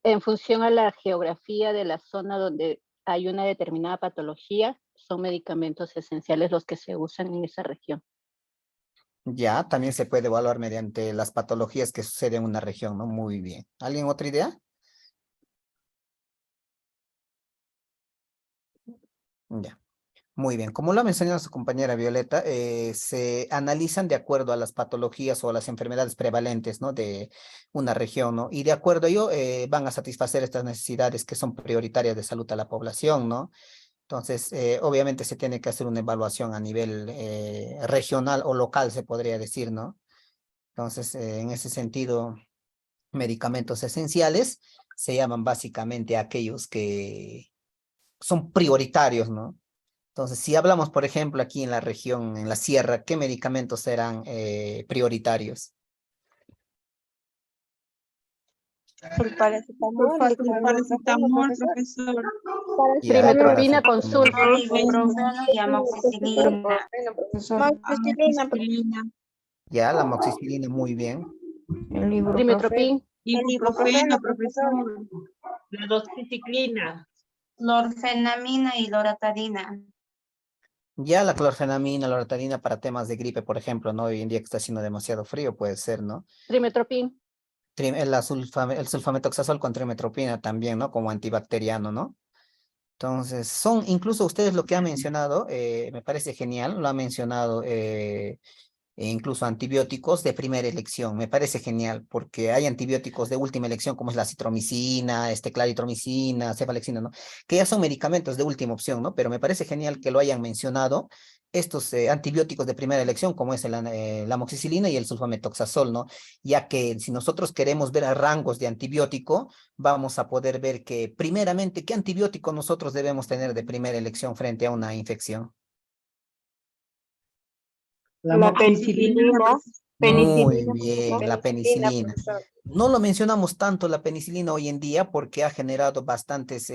en función a la geografía de la zona donde hay una determinada patología, son medicamentos esenciales los que se usan en esa región. Ya, también se puede evaluar mediante las patologías que suceden en una región, ¿no? Muy bien. ¿Alguien otra idea? Ya. Muy bien, como lo ha mencionado su compañera Violeta, se analizan de acuerdo a las patologías o a las enfermedades prevalentes, ¿no? De una región, ¿no? Y de acuerdo a ello van a satisfacer estas necesidades que son prioritarias de salud a la población, ¿no? Entonces, obviamente se tiene que hacer una evaluación a nivel regional o local, se podría decir, ¿no? Entonces, en ese sentido, medicamentos esenciales se llaman básicamente aquellos que son prioritarios, ¿no? Entonces, si hablamos, por ejemplo, aquí en la región, en la sierra, ¿qué medicamentos serán prioritarios? El paracetamol, profesor. Ya, el Trimetropina con paracetamol. sulfa. Ibuprofeno y amoxicilina. Ya, la amoxicilina, muy bien. El ibuprofeno. Trimetropin. Ibuprofeno, profesor. La doxiciclina. Clorfenamina y loratadina. Ya la clorfenamina, la loratadina para temas de gripe, por ejemplo, ¿no? Hoy en día que está haciendo demasiado frío, puede ser, ¿no? Trimetropin. El sulfametoxazol con trimetropina también, ¿no? Como antibacteriano, ¿no? Entonces, son incluso ustedes lo que han mencionado, me parece genial, lo han mencionado incluso antibióticos de primera elección, me parece genial, porque hay antibióticos de última elección, como es la citromicina, claritromicina, cefalexina, ¿no? Que ya son medicamentos de última opción, ¿no? Pero me parece genial que lo hayan mencionado estos antibióticos de primera elección, como es la amoxicilina y el sulfametoxazol, ¿no? Ya que si nosotros queremos ver a rangos de antibiótico, vamos a poder ver que primeramente, ¿qué antibiótico nosotros debemos tener de primera elección frente a una infección? La penicilina. Muy bien, la penicilina. No lo mencionamos tanto la penicilina hoy en día porque ha generado bastantes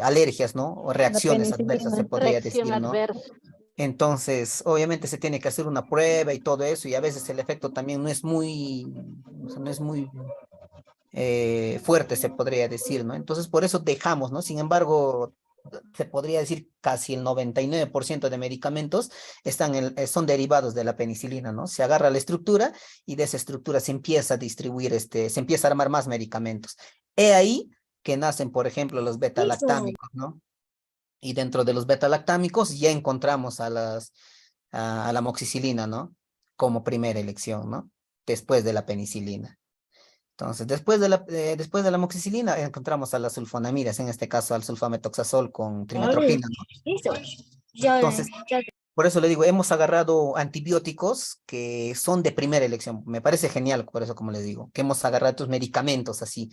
alergias, ¿no? O reacciones adversas, se podría Reacción decir, ¿no? adversa. Entonces, obviamente se tiene que hacer una prueba y todo eso, y a veces el efecto también no es muy, o sea, no es muy fuerte, se podría decir, ¿no? Entonces, por eso dejamos, ¿no? Sin embargo, se podría decir casi el 99% de medicamentos son derivados de la penicilina, ¿no? Se agarra la estructura y de esa estructura se empieza a distribuir, se empieza a armar más medicamentos. He ahí que nacen, por ejemplo, los beta-lactámicos, ¿no? Y dentro de los beta-lactámicos ya encontramos a la amoxicilina, ¿no? Como primera elección, ¿no? Después de la penicilina. Entonces, después de la amoxicilina encontramos a las sulfonamidas, en este caso al sulfametoxazol con trimetropina, ¿no? Entonces, Por eso le digo, hemos agarrado antibióticos que son de primera elección. Me parece genial, por eso como les digo, que hemos agarrado estos medicamentos así.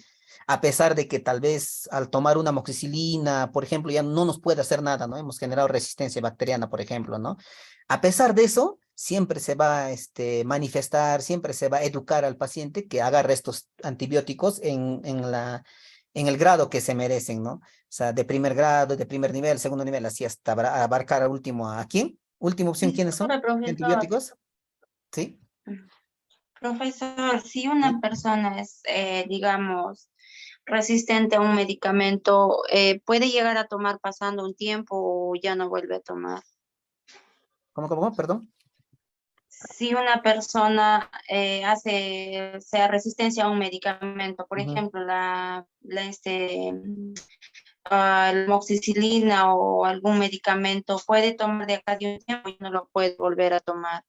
A pesar de que tal vez al tomar una amoxicilina, por ejemplo, ya no nos puede hacer nada, ¿no? Hemos generado resistencia bacteriana, por ejemplo, ¿no? A pesar de eso, siempre se va a manifestar, siempre se va a educar al paciente que agarre estos antibióticos en el grado que se merecen, ¿no? O sea, de primer grado, de primer nivel, segundo nivel, así hasta abarcar al último, ¿a quién? Última opción, ¿quiénes son? Disculpe, profesor. ¿Antibióticos? ¿Sí? Profesor, si una persona es, digamos, resistente a un medicamento, ¿puede llegar a tomar pasando un tiempo o ya no vuelve a tomar? ¿Cómo? Perdón. Si una persona sea resistencia a un medicamento, por ejemplo, la amoxicilina o algún medicamento, ¿puede tomar de acá de un tiempo y no lo puede volver a tomar?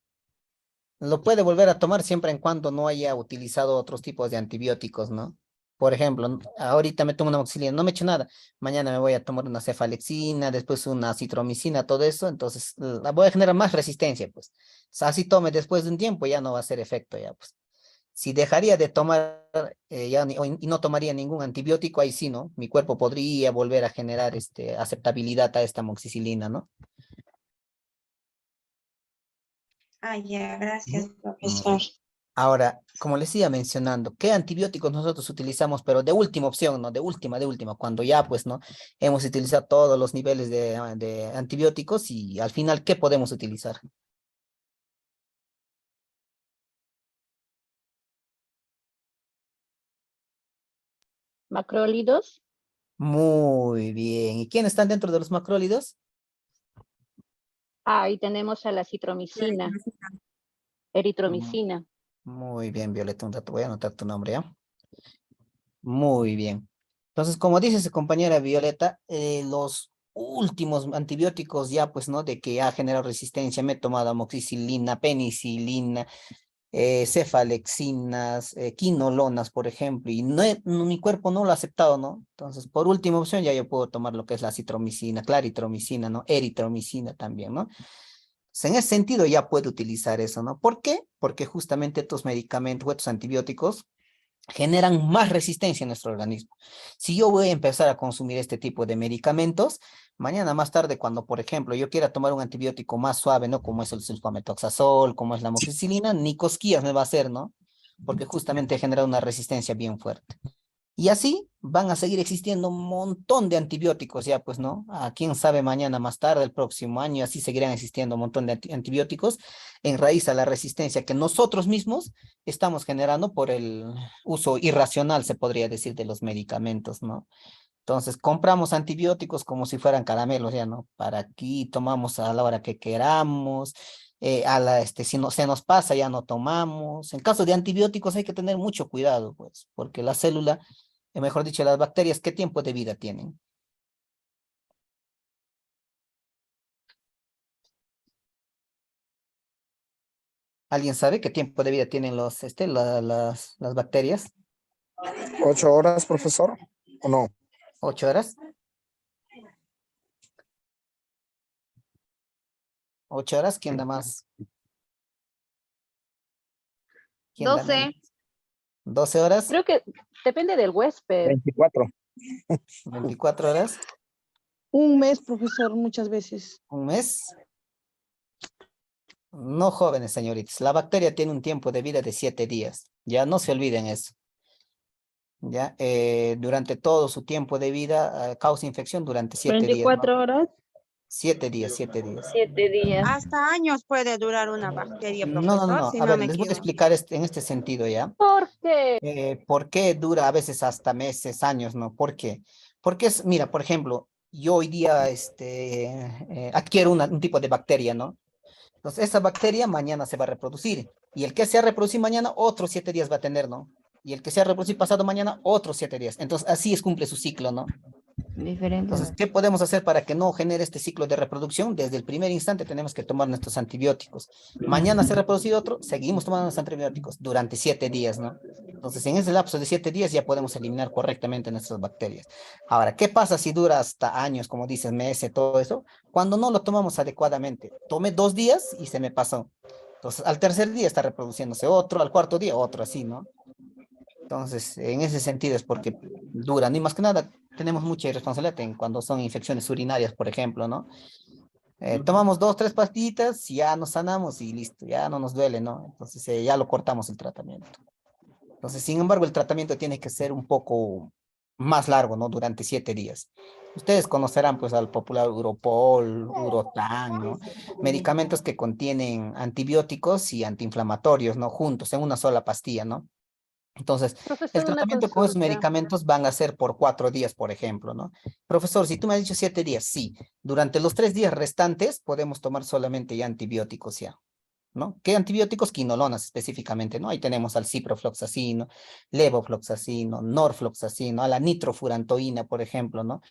Lo puede volver a tomar siempre en cuando no haya utilizado otros tipos de antibióticos, ¿no? Por ejemplo, ahorita me tomo una amoxicilina, no me he hecho nada. Mañana me voy a tomar una cefalexina, después una citromicina, todo eso. Entonces, la voy a generar más resistencia, pues. O sea, así tome después de un tiempo, ya no va a hacer efecto, ya, pues. Si dejaría de tomar y no tomaría ningún antibiótico, ahí sí, ¿no? Mi cuerpo podría volver a generar aceptabilidad a esta amoxicilina, ¿no? Ah, ya, gracias, profesor. Ahora, como les iba mencionando, ¿qué antibióticos nosotros utilizamos? Pero de última opción, ¿no? De última, cuando ya, pues, ¿no? Hemos utilizado todos los niveles de antibióticos y al final, ¿qué podemos utilizar? Macrólidos. Muy bien. ¿Y quiénes están dentro de los macrólidos? Ahí tenemos a la citromicina, eritromicina. Muy bien, Violeta, un rato voy a anotar tu nombre, ¿ya? Muy bien. Entonces, como dice su compañera Violeta, los últimos antibióticos ya, pues, ¿no? De que ha generado resistencia, me he tomado amoxicilina, penicilina, cefalexinas, quinolonas, por ejemplo, y mi cuerpo no lo ha aceptado, ¿no? Entonces, por última opción, ya yo puedo tomar lo que es la citromicina, claritromicina, ¿no? Eritromicina también, ¿no? Entonces, en ese sentido ya puedo utilizar eso, ¿no? ¿Por qué? Porque justamente estos medicamentos, estos antibióticos, generan más resistencia en nuestro organismo. Si yo voy a empezar a consumir este tipo de medicamentos, mañana más tarde cuando, por ejemplo, yo quiera tomar un antibiótico más suave, ¿no? Como es el sulfametoxazol, como es la amoxicilina, ni cosquillas me va a hacer, ¿no? Porque justamente genera una resistencia bien fuerte. Y así van a seguir existiendo un montón de antibióticos, ya pues, ¿no? A quién sabe mañana, más tarde, el próximo año, así seguirán existiendo un montón de antibióticos en raíz a la resistencia que nosotros mismos estamos generando por el uso irracional, se podría decir, de los medicamentos, ¿no? Entonces, compramos antibióticos como si fueran caramelos, ya, ¿no? Para aquí tomamos a la hora que queramos, si no, se nos pasa, ya no tomamos. En caso de antibióticos hay que tener mucho cuidado, pues, porque la célula, mejor dicho, las bacterias, ¿qué tiempo de vida tienen? ¿Alguien sabe qué tiempo de vida tienen las bacterias? 8 horas, profesor, ¿o no? 8 horas. 8 horas, ¿quién da más? ¿Quién da 12. menos? 12 horas. Creo que depende del huésped. 24. 24 horas. Un mes, profesor, muchas veces. ¿Un mes? No, jóvenes señoritas. La bacteria tiene un tiempo de vida de 7 días. Ya no se olviden eso. Ya, durante todo su tiempo de vida causa infección durante 7 días. 24 horas. 7 días, 7 días. 7 días. Hasta años puede durar una bacteria, No, profesor, si a no ver, me les voy a equivoco. explicar en este sentido, ¿ya? ¿Por qué? ¿Por qué dura a veces hasta meses, años, no? ¿Por qué? Porque mira, por ejemplo, yo hoy día adquiero un tipo de bacteria, ¿no? Entonces, esa bacteria mañana se va a reproducir. Y el que se ha reproducido mañana, otros 7 días va a tener, ¿no? Y el que se ha reproducido pasado mañana, otros 7 días. Entonces, así cumple su ciclo, ¿no? Entonces, ¿qué podemos hacer para que no genere este ciclo de reproducción? Desde el primer instante tenemos que tomar nuestros antibióticos. Mañana se ha reproducido otro, seguimos tomando los antibióticos durante 7 días, ¿no? Entonces, en ese lapso de 7 días ya podemos eliminar correctamente nuestras bacterias. Ahora, ¿qué pasa si dura hasta años, como dices, meses, todo eso? Cuando no lo tomamos adecuadamente. Tomé 2 días y se me pasó. Entonces, al tercer día está reproduciéndose otro, al cuarto día otro, así, ¿no? Entonces, en ese sentido es porque duran. Y más que nada, tenemos mucha irresponsabilidad en cuando son infecciones urinarias, por ejemplo, ¿no? Tomamos 2, 3 pastillitas, ya nos sanamos y listo, ya no nos duele, ¿no? Entonces, ya lo cortamos el tratamiento. Entonces, sin embargo, el tratamiento tiene que ser un poco más largo, ¿no? Durante 7 días. Ustedes conocerán, pues, al popular Uropol, Urotan, ¿no? Medicamentos que contienen antibióticos y antiinflamatorios, ¿no? Juntos, en una sola pastilla, ¿no? Entonces, el Profesor, una tratamiento con esos consulta. medicamentos van a ser por 4 días, por ejemplo, ¿no? Profesor, si tú me has dicho 7 días, sí. Durante los 3 días restantes podemos tomar solamente ya antibióticos ya, ¿no? ¿Qué antibióticos? Quinolonas específicamente, ¿no? Ahí tenemos al ciprofloxacino, levofloxacino, norfloxacino, a la nitrofurantoína, por ejemplo, ¿no?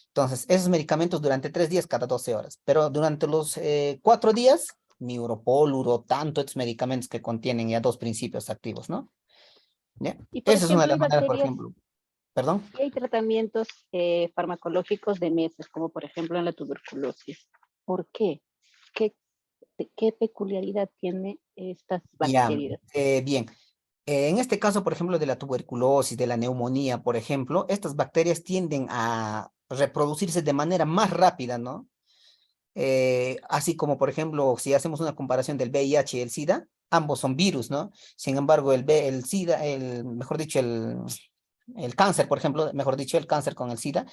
Entonces, esos medicamentos durante 3 días cada 12 horas, pero durante los 4 días, Neuropol, Urotan, todos estos medicamentos que contienen ya 2 principios activos, ¿no? ¿Ya? Y por Esa es una de ejemplo, las hay maneras, por bacterias ejemplo. ¿Perdón? y hay tratamientos farmacológicos de meses, como por ejemplo en la tuberculosis. ¿Por qué? ¿Qué, qué peculiaridad tiene estas Ya, bacterias? bien. En este caso, por ejemplo, de la tuberculosis, de la neumonía, por ejemplo, estas bacterias tienden a reproducirse de manera más rápida, ¿no? Así como, por ejemplo, si hacemos una comparación del VIH y el SIDA, ambos son virus, ¿no? Sin embargo, el SIDA, mejor dicho, el cáncer, por ejemplo, mejor dicho, el cáncer con el SIDA,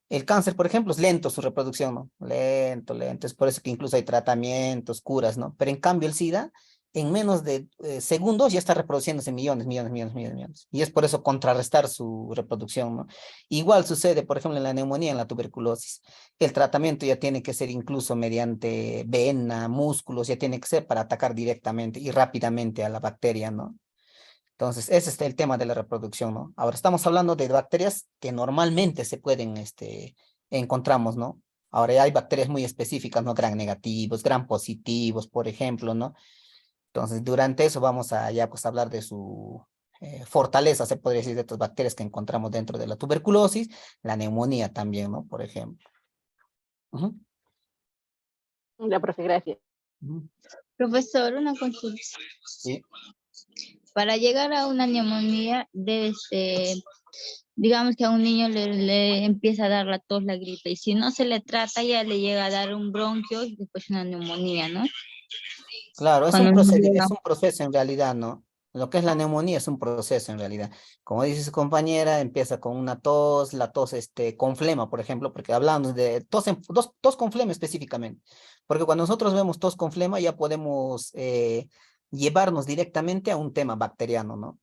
el cáncer, por ejemplo, es lento su reproducción, ¿no? Lento, lento. Es por eso que incluso hay tratamientos, curas, ¿no? Pero en cambio el SIDA, en menos de segundos ya está reproduciéndose millones, millones, millones, millones, millones. Y es por eso contrarrestar su reproducción, ¿no? Igual sucede, por ejemplo, en la neumonía, en la tuberculosis. El tratamiento ya tiene que ser incluso mediante vena, músculos, ya tiene que ser para atacar directamente y rápidamente a la bacteria, ¿no? Entonces, ese es el tema de la reproducción, ¿no? Ahora estamos hablando de bacterias que normalmente se pueden, encontramos, ¿no? Ahora ya hay bacterias muy específicas, ¿no? Gram negativos, gram positivos, por ejemplo, ¿no? Entonces, durante eso vamos a ya, pues, hablar de su fortaleza, se podría decir, de estas bacterias que encontramos dentro de la tuberculosis, la neumonía también, ¿no? Por ejemplo. Ujú, La profe, gracias. ujú. Profesor, una consulta. Sí. Para llegar a una neumonía, digamos que a un niño le empieza a dar la tos, la gripe, y si no se le trata, ya le llega a dar un bronquio y después una neumonía, ¿no? Claro, Cuando no llega. es un proceso en realidad, ¿no? Lo que es la neumonía es un proceso en realidad. Como dice su compañera, empieza con una tos, la tos con flema, por ejemplo, porque hablamos de tos, tos con flema específicamente. Porque cuando nosotros vemos tos con flema ya podemos llevarnos directamente a un tema bacteriano, ¿no?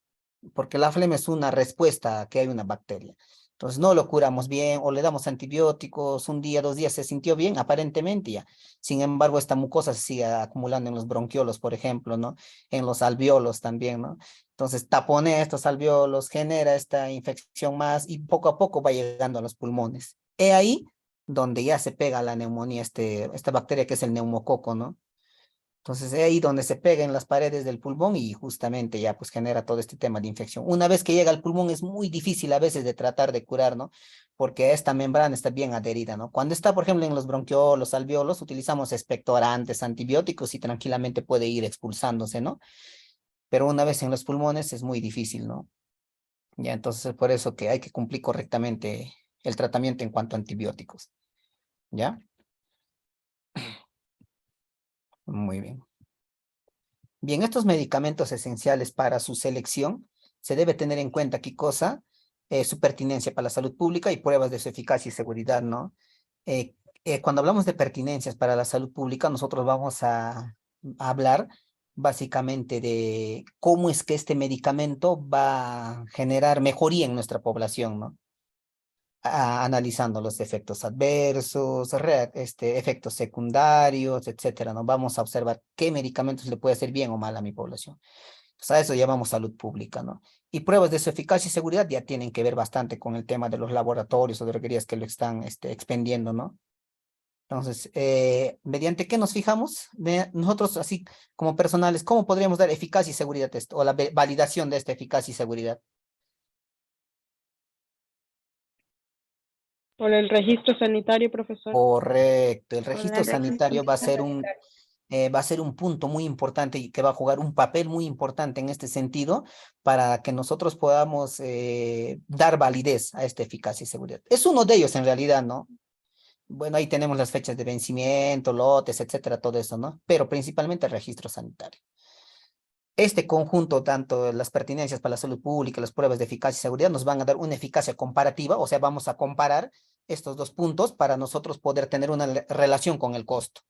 Porque la flema es una respuesta a que hay una bacteria. Entonces no lo curamos bien o le damos antibióticos, un día, 2 días se sintió bien, aparentemente ya. Sin embargo, esta mucosa se sigue acumulando en los bronquiolos, por ejemplo, ¿no? En los alveolos también, ¿no? Entonces taponea estos alveolos, genera esta infección más y poco a poco va llegando a los pulmones. He ahí donde ya se pega la neumonía, esta bacteria que es el neumococo, ¿no? Entonces, es ahí donde se pega en las paredes del pulmón y justamente ya pues genera todo este tema de infección. Una vez que llega al pulmón es muy difícil a veces de tratar de curar, ¿no? Porque esta membrana está bien adherida, ¿no? Cuando está, por ejemplo, en los bronquiolos, alveolos, utilizamos expectorantes, antibióticos y tranquilamente puede ir expulsándose, ¿no? Pero una vez en los pulmones es muy difícil, ¿no? Ya, entonces es por eso que hay que cumplir correctamente el tratamiento en cuanto a antibióticos, ¿ya? Muy bien. Bien, estos medicamentos esenciales para su selección, se debe tener en cuenta qué cosa, su pertinencia para la salud pública y pruebas de su eficacia y seguridad, ¿no? Cuando hablamos de pertinencias para la salud pública, nosotros vamos a hablar básicamente de cómo es que este medicamento va a generar mejoría en nuestra población, ¿no? Analizando los efectos adversos, efectos secundarios, etcétera, ¿no? Vamos a observar qué medicamentos le puede hacer bien o mal a mi población. Pues a eso llamamos salud pública, ¿no? Y pruebas de su eficacia y seguridad ya tienen que ver bastante con el tema de los laboratorios o droguerías que lo están expendiendo, ¿no? Entonces, ¿mediante qué nos fijamos? Nosotros, así como personales, ¿cómo podríamos dar eficacia y seguridad a esto? O la validación de esta eficacia y seguridad. Por el registro sanitario, profesor. Correcto. El Con registro el registro sanitario va a ser un punto muy importante y que va a jugar un papel muy importante en este sentido para que nosotros podamos dar validez a esta eficacia y seguridad. Es uno de ellos en realidad, ¿no? Bueno, ahí tenemos las fechas de vencimiento, lotes, etcétera, todo eso, ¿no? Pero principalmente el registro sanitario. Este conjunto, tanto las pertinencias para la salud pública, las pruebas de eficacia y seguridad, nos van a dar una eficacia comparativa, o sea, vamos a comparar estos dos puntos para nosotros poder tener una relación con el costo,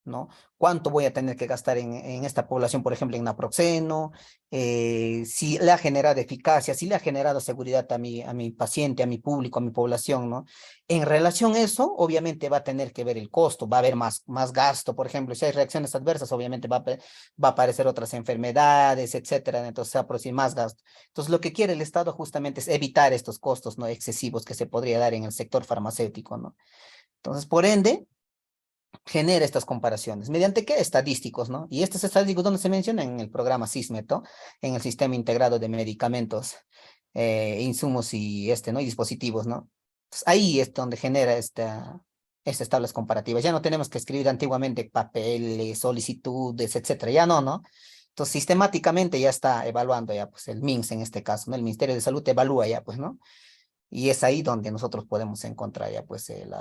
¿no? ¿Cuánto voy a tener que gastar en esta población, por ejemplo, en naproxeno? Si le ha generado eficacia, si le ha generado seguridad a mi paciente, a mi público, a mi población, ¿no? En relación a eso, obviamente va a tener que ver el costo, va a haber más gasto, por ejemplo, si hay reacciones adversas, obviamente va a aparecer otras enfermedades, etcétera, entonces se va a producir más gasto. Entonces, lo que quiere el Estado justamente es evitar estos costos, ¿no? Excesivos que se podría dar en el sector farmacéutico, ¿no? Entonces, por ende, genera estas comparaciones. ¿Mediante qué? Estadísticos, ¿no? Y estos estadísticos, ¿dónde se mencionan? En el programa SISMET, en el Sistema Integrado de Medicamentos, Insumos y ¿no? Y dispositivos, ¿no? Entonces, ahí es donde genera estas tablas comparativas. Ya no tenemos que escribir antiguamente papeles, solicitudes, etcétera. Ya no, ¿no? Entonces, sistemáticamente ya está evaluando ya, pues, el MINS en este caso, ¿no? El Ministerio de Salud evalúa ya, pues, ¿no? Y es ahí donde nosotros podemos encontrar ya, pues, el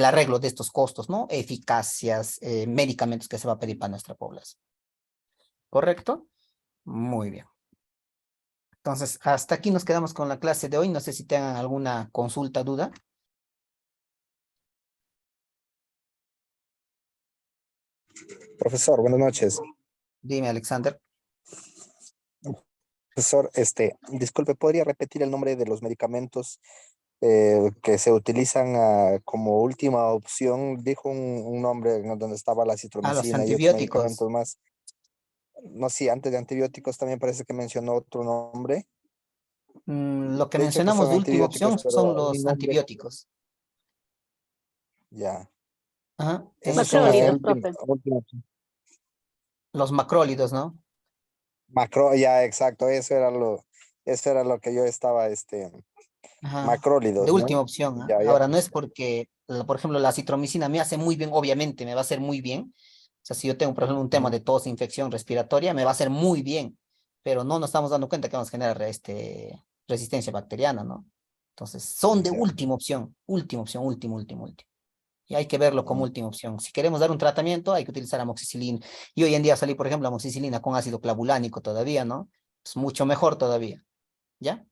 arreglo de estos costos, ¿no? Eficacias, medicamentos que se va a pedir para nuestra población. ¿Correcto? Muy bien. Entonces, hasta aquí nos quedamos con la clase de hoy. No sé si tengan alguna consulta, duda. Profesor, buenas noches. Dime, Alexander. Profesor, disculpe, ¿podría repetir el nombre de los medicamentos que se utilizan como última opción? Dijo un nombre en donde estaba la Los citromicina y otros antibióticos. medicamentos más. No, sí, antes de antibióticos también parece que mencionó otro nombre. Lo que De hecho que mencionamos son de última antibióticos, opción pero son mi los nombre. antibióticos. Ya. Ajá. Esos son las Macrólidos, últimas. profe. Los macrólidos, ¿no? Macro, ya, exacto, eso era lo que yo estaba, Ajá. De macrólidos, ¿no? última opción, ¿ah? Ya, ya. Ahora, no es porque, por ejemplo, la citromicina me hace muy bien, obviamente me va a hacer muy bien. O sea, si yo tengo, por ejemplo, un tema de tos, infección respiratoria, me va a hacer muy bien, pero no nos estamos dando cuenta que vamos a generar resistencia bacteriana, ¿no? Entonces, son de Ya. última opción, último. Y hay que verlo como última opción. Si queremos dar un tratamiento, hay que utilizar amoxicilina. Y hoy en día salir, por ejemplo, amoxicilina con ácido clavulánico todavía, ¿no? Es mucho mejor todavía, ¿ya?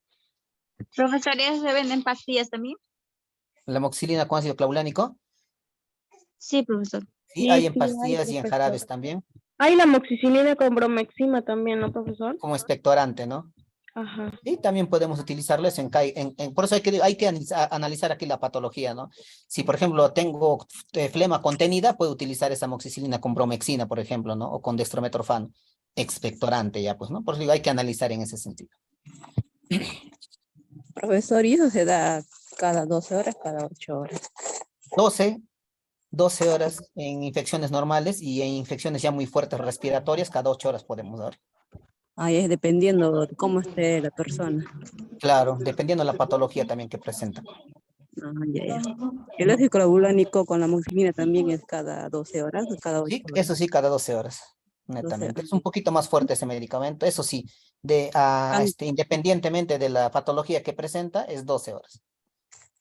Profesores, ¿se venden pastillas también? La amoxicilina con ácido clavulánico, Sí, profesor. sí, hay en Sí, hay, pastillas y en profesor. jarabes también, Hay la amoxicilina con bromexima también, ¿no, profesor? como expectorante, ¿no? Ajá. Y también podemos utilizarlo eso por eso hay que analizar aquí la patología, ¿no? Si, por ejemplo, tengo flema contenida, puedo utilizar esa amoxicilina con bromexina, por ejemplo, ¿no? O con dextrometorfano, expectorante ya, pues, ¿no? Por eso digo, hay que analizar en ese sentido. Profesor, ¿y eso se da cada 12 horas, cada 8 horas? 12 horas en infecciones normales y en infecciones ya muy fuertes respiratorias, cada 8 horas podemos dar. Ahí es dependiendo de cómo esté la persona. Claro, dependiendo de la patología también que presenta. Ah, ya. El ácido clavulánico con la amoxicilina también es cada 12 horas o cada 8 Sí, horas. eso sí, cada 12 horas, 12 netamente. horas. Es un poquito más fuerte ese medicamento, eso sí, independientemente de la patología que presenta, es 12 horas.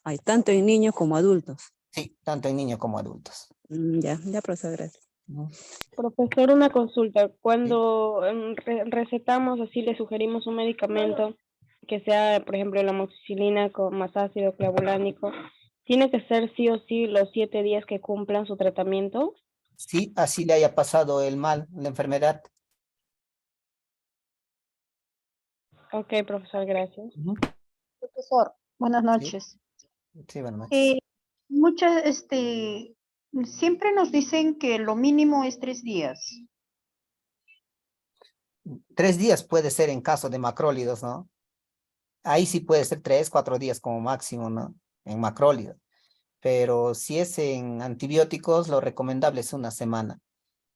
Hay tanto en niños como adultos. Sí, tanto en niños como adultos. Ya, profesor, gracias. Profesor, una consulta. Cuando recetamos, así le sugerimos un medicamento que sea, por ejemplo, la amoxicilina con más ácido clavulánico, ¿tiene que ser sí o sí los 7 días que cumplan su tratamiento? Sí, así le haya pasado el mal, la enfermedad. Ok, profesor, gracias. Profesor, buenas noches. Sí, buenas noches. Siempre nos dicen que lo mínimo es 3 días. 3 días puede ser en caso de macrólidos, ¿no? Ahí sí puede ser 3, 4 días como máximo, ¿no? en macrólido. Pero si es en antibióticos, lo recomendable es una semana.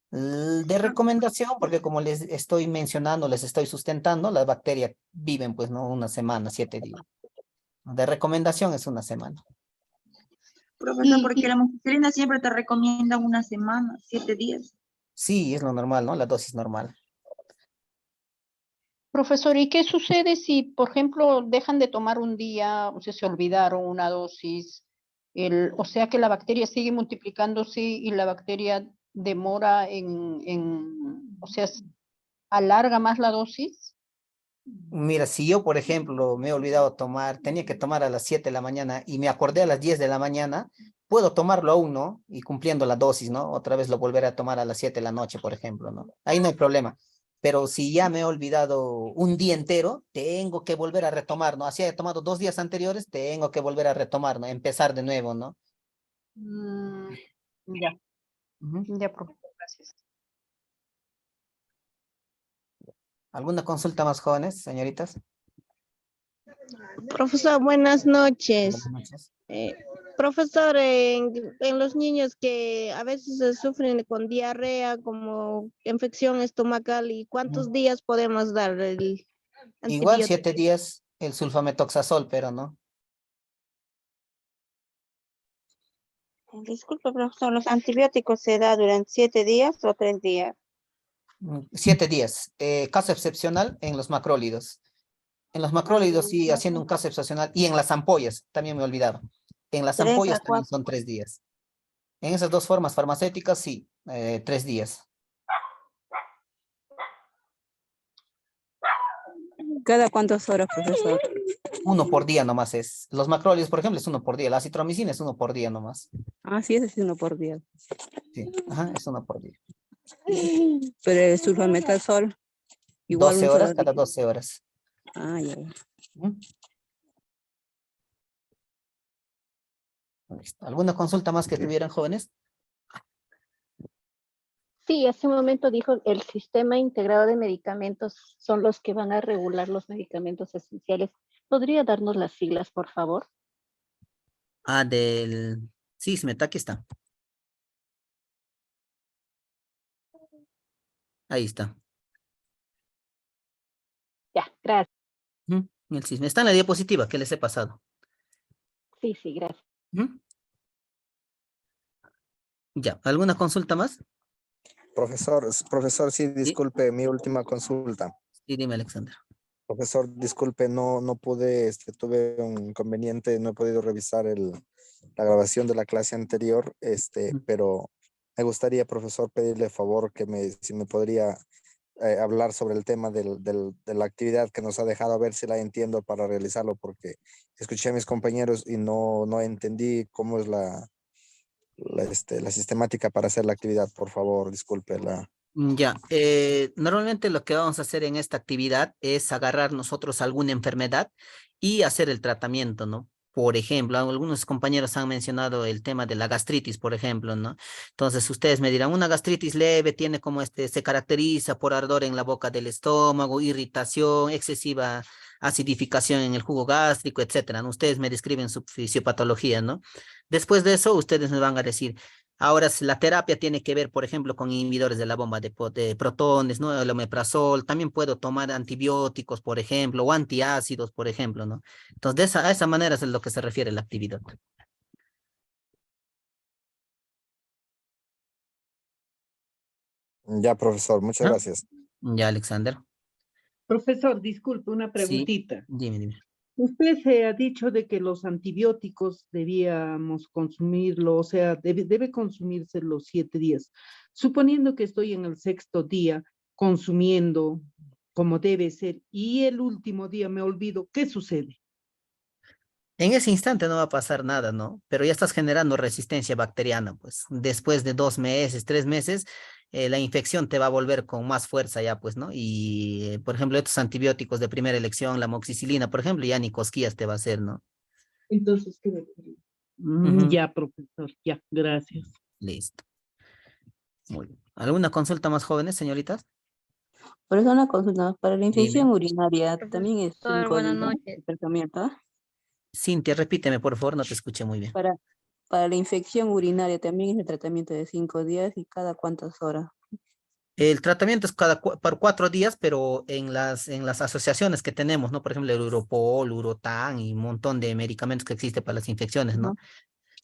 De recomendación, porque como les estoy mencionando, les estoy sustentando, las bacterias viven pues no una semana, 7 días. De recomendación es una semana. Profesor, porque la amoxicilina siempre te recomienda una semana, 7 días. Sí, es lo normal, ¿no? La dosis normal. Profesor, ¿y qué sucede si, por ejemplo, dejan de tomar un día, o sea, se olvidaron una dosis, o sea que la bacteria sigue multiplicándose y la bacteria demora o sea, alarga más la dosis? Mira, si yo, por ejemplo, me he olvidado tomar, tenía que tomar a las 7 de la mañana y me acordé a las 10 de la mañana, puedo tomarlo aún, ¿no? Y cumpliendo la dosis, ¿no? Otra vez lo volveré a tomar a las 7 de la noche, por ejemplo, ¿no? Ahí no hay problema. Pero si ya me he olvidado un día entero, tengo que volver a retomar, ¿no? Así he tomado 2 días anteriores, tengo que volver a retomar, ¿no? Empezar de nuevo, ¿no? Ya, ya, profesor, gracias. ¿Alguna consulta más, jóvenes, señoritas? Profesor, buenas noches. Buenas noches. Profesor, en los niños que a veces sufren con diarrea, como infección estomacal, ¿y cuántos días podemos dar el Igual antibiótico? 7 días el sulfametoxazol, pero no. Disculpe, profesor, ¿los antibióticos se da durante 7 días o 3 días? 7 días. Caso excepcional en los macrólidos. En los macrólidos sí, haciendo un caso excepcional. Y en las ampollas, también me olvidaba. En las 3 a ampollas también 4. son 3 días. En esas dos formas farmacéuticas, sí, 3 días. ¿Cada cuántas horas, profesor? 1 por día nomás es. Los macrólidos, por ejemplo, es 1 por día. La acitromicina es 1 por día nomás. Ah, sí, ese es 1 por día. Sí, ajá, es 1 por día. Pero el sulfametazol, igual 12 un horas, solo cada día. 12 horas. Ah, ya. Listo. ¿Alguna consulta más que tuvieran, jóvenes? Sí, hace un momento dijo el sistema integrado de medicamentos son los que van a regular los medicamentos esenciales. ¿Podría darnos las siglas, por favor? Ah, del... Sí, aquí está. Ahí está. Ya, gracias. El cisne. Está en la diapositiva que les he pasado. Sí, sí, gracias. Ya, ¿alguna consulta más? Profesor, sí, disculpe, mi última consulta. Sí, dime, Alexander. Profesor, disculpe, no pude, tuve un inconveniente, no he podido revisar la grabación de la clase anterior, pero me gustaría, profesor, pedirle favor si me podría hablar sobre el tema de la actividad que nos ha dejado, a ver si la entiendo para realizarlo, porque escuché a mis compañeros y no entendí cómo es la sistemática para hacer la actividad. Por favor, discúlpela. Ya, normalmente lo que vamos a hacer en esta actividad es agarrar nosotros alguna enfermedad y hacer el tratamiento, ¿no? Por ejemplo, algunos compañeros han mencionado el tema de la gastritis, por ejemplo, ¿no? Entonces ustedes me dirán, una gastritis leve tiene como se caracteriza por ardor en la boca del estómago, irritación, excesiva acidificación en el jugo gástrico, etcétera, ¿no? Ustedes me describen su fisiopatología, ¿no? Después de eso, ustedes me van a decir, ahora, si la terapia tiene que ver, por ejemplo, con inhibidores de la bomba de protones, ¿no? El omeprazol, también puedo tomar antibióticos, por ejemplo, o antiácidos, por ejemplo, ¿no? Entonces, a esa manera es a lo que se refiere la actividad. Ya, profesor, muchas gracias. Ya, Alexander. Profesor, disculpe, una Sí, preguntita. dime. Usted se ha dicho de que los antibióticos debíamos consumirlo, o sea, debe consumirse los 7 días. Suponiendo que estoy en el 6º día consumiendo como debe ser y el último día me olvido, ¿qué sucede? En ese instante no va a pasar nada, ¿no? Pero ya estás generando resistencia bacteriana, pues después de 2 meses, 3 meses, la infección te va a volver con más fuerza ya, pues, ¿no? Y, por ejemplo, estos antibióticos de primera elección, la amoxicilina, por ejemplo, ya ni cosquillas te va a hacer, ¿no? Entonces, ¿qué me Ya, profesor, ya, gracias. Listo. Muy bien. ¿Alguna consulta más, jóvenes, señoritas? Por eso una consulta más. Para la infección urinaria también es Profesor, buenas único noches. el tratamiento. Cintia, repíteme, por favor, no te escuché muy bien. Para la infección urinaria también es el tratamiento de 5 días y cada cuántas horas. El tratamiento es por 4 días, pero en las asociaciones que tenemos, ¿no? Por ejemplo, el Europol, Urotan y un montón de medicamentos que existen para las infecciones, ¿no?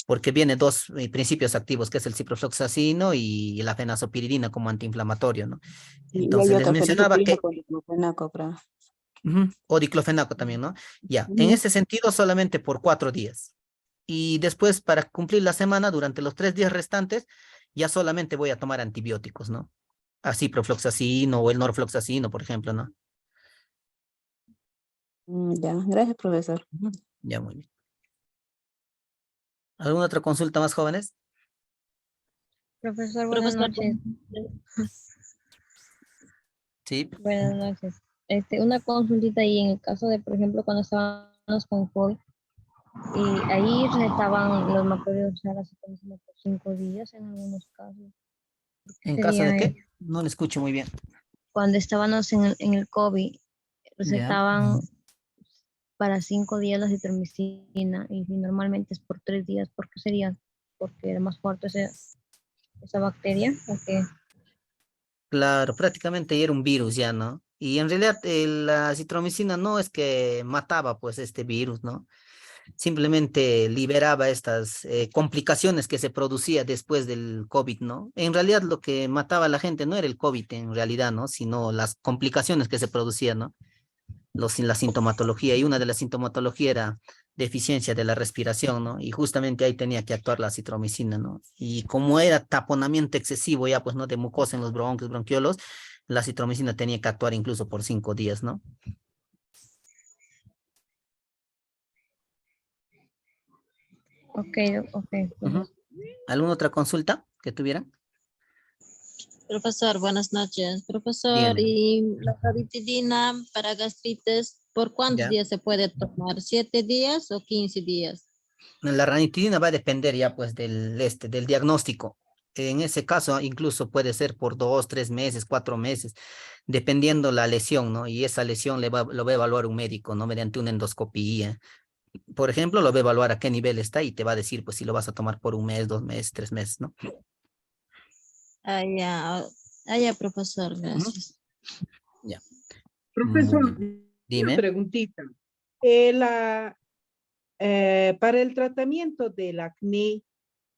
Porque viene dos principios activos, que es el ciprofloxacino y la fenazopiridina como antiinflamatorio, ¿no? Y Entonces hay les otra mencionaba que... con diclofenaco, o diclofenaco también, ¿no? Ya, en ese sentido solamente por 4 días. Y después para cumplir la semana, durante los 3 días restantes, ya solamente voy a tomar antibióticos, ¿no? Así ciprofloxacino o el norfloxacino, por ejemplo, ¿no? Ya, gracias, profesor. Ya, muy bien. ¿Alguna otra consulta más, jóvenes? Profesor, buenas noches. Sí. Buenas noches. Una consultita ahí en el caso de, por ejemplo, cuando estábamos con COVID, y ahí recetaban los macrólidos usar la citromicina por 5 días en algunos casos. ¿En caso de Sería qué? No le escucho muy bien. cuando estábamos en el COVID, Ya. recetaban para 5 días la citromicina y si normalmente es por 3 días. ¿Por qué sería? Porque era más fuerte esa bacteria. ¿O qué? Claro, prácticamente era un virus ya, ¿no? Y en realidad la citromicina no es que mataba pues este virus, ¿no? Simplemente liberaba estas complicaciones que se producía después del COVID, ¿no? En realidad lo que mataba a la gente no era el COVID en realidad, ¿no? Sino las complicaciones que se producían, ¿no? La sintomatología, y una de las sintomatologías era deficiencia de la respiración, ¿no? Y justamente ahí tenía que actuar la citromicina, ¿no? Y como era taponamiento excesivo ya, pues, ¿no? De mucosa en los bronquios, bronquiolos, la citromicina tenía que actuar incluso por 5 días, ¿no? Ok. ¿Alguna otra consulta que tuvieran? Profesor, buenas noches. Profesor, Dígame. ¿y la claritidina para gastritis, por cuántos Ya. días se puede tomar? ¿7 días o 15 días? La ranitidina va a depender ya pues del diagnóstico. En ese caso incluso puede ser por 2, 3 meses, 4 meses, dependiendo la lesión, ¿no? Y esa lesión lo va a evaluar un médico, ¿no? Mediante una endoscopía. Por ejemplo, lo va a evaluar a qué nivel está y te va a decir pues si lo vas a tomar por 1 mes, 2 meses, 3 meses, ¿no? Ya, profesor, gracias. Ya. Profesor, Muy bien. una Dime. preguntita. Para el tratamiento del acné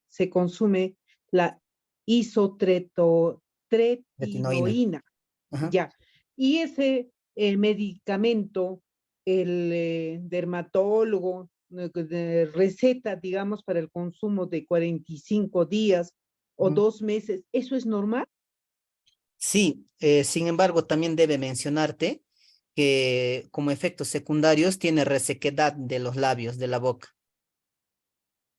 se consume la isotretinoína. Ajá. Ya. Y ese medicamento, el dermatólogo receta, digamos, para el consumo de 45 días o 2 meses, ¿eso es normal? Sí, sin embargo, también debe mencionarte que como efectos secundarios tiene resequedad de los labios, de la boca.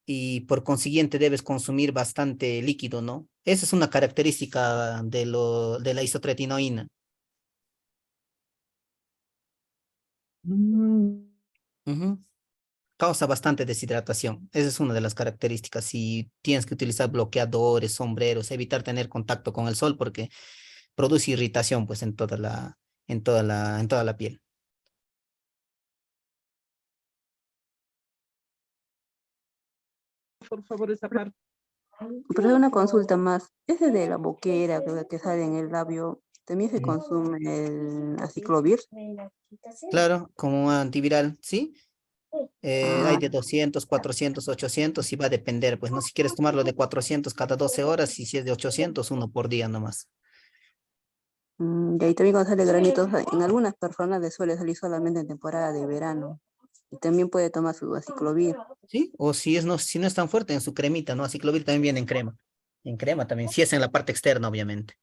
Y por consiguiente debes consumir bastante líquido, ¿no? Esa es una característica de la isotretinoína. Ujú. Causa bastante deshidratación. Esa es una de las características. Y tienes que utilizar bloqueadores, sombreros, evitar tener contacto con el sol porque produce irritación pues en toda la piel. Por favor, esa parte. Pero una consulta más. Ese de la boquera que sale en el labio, ¿también se consume el aciclovir? Claro, como antiviral, ¿sí? Hay de 200, 400, 800 y va a depender, pues, ¿no? Si quieres tomarlo de 400 cada 12 horas y si es de 800, uno por día nomás. Y ahí también cuando sale granitos, en algunas personas le suele salir solamente en temporada de verano. Y también puede tomar su aciclovir. ¿Sí? O si no es tan fuerte, en su cremita, ¿no? Aciclovir también viene en crema. En crema también, si es en la parte externa, obviamente.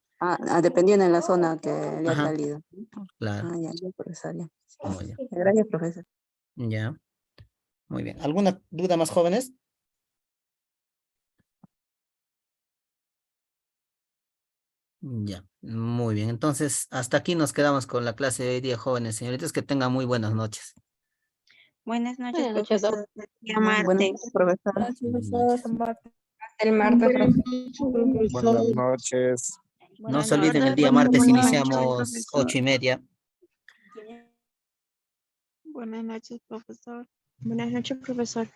Dependiendo en la zona que le ha Ajá, salido. claro. Ya, profesor, ya. Muy bien. Gracias, profesor. Ya, muy bien. ¿Alguna duda más, jóvenes? Ya, muy bien. Entonces, hasta aquí nos quedamos con la clase de hoy día, jóvenes. Señoritas, que tengan muy buenas noches. Buenas noches, Buenas noches, profesor. Día Buenas martes. noches, profesor. Hasta el martes, profesor. Buenas noches. No Buenas se olviden, el noches, día profesor. martes iniciamos 8:30. Buenas noches, profesor. Buenas noches, profesor.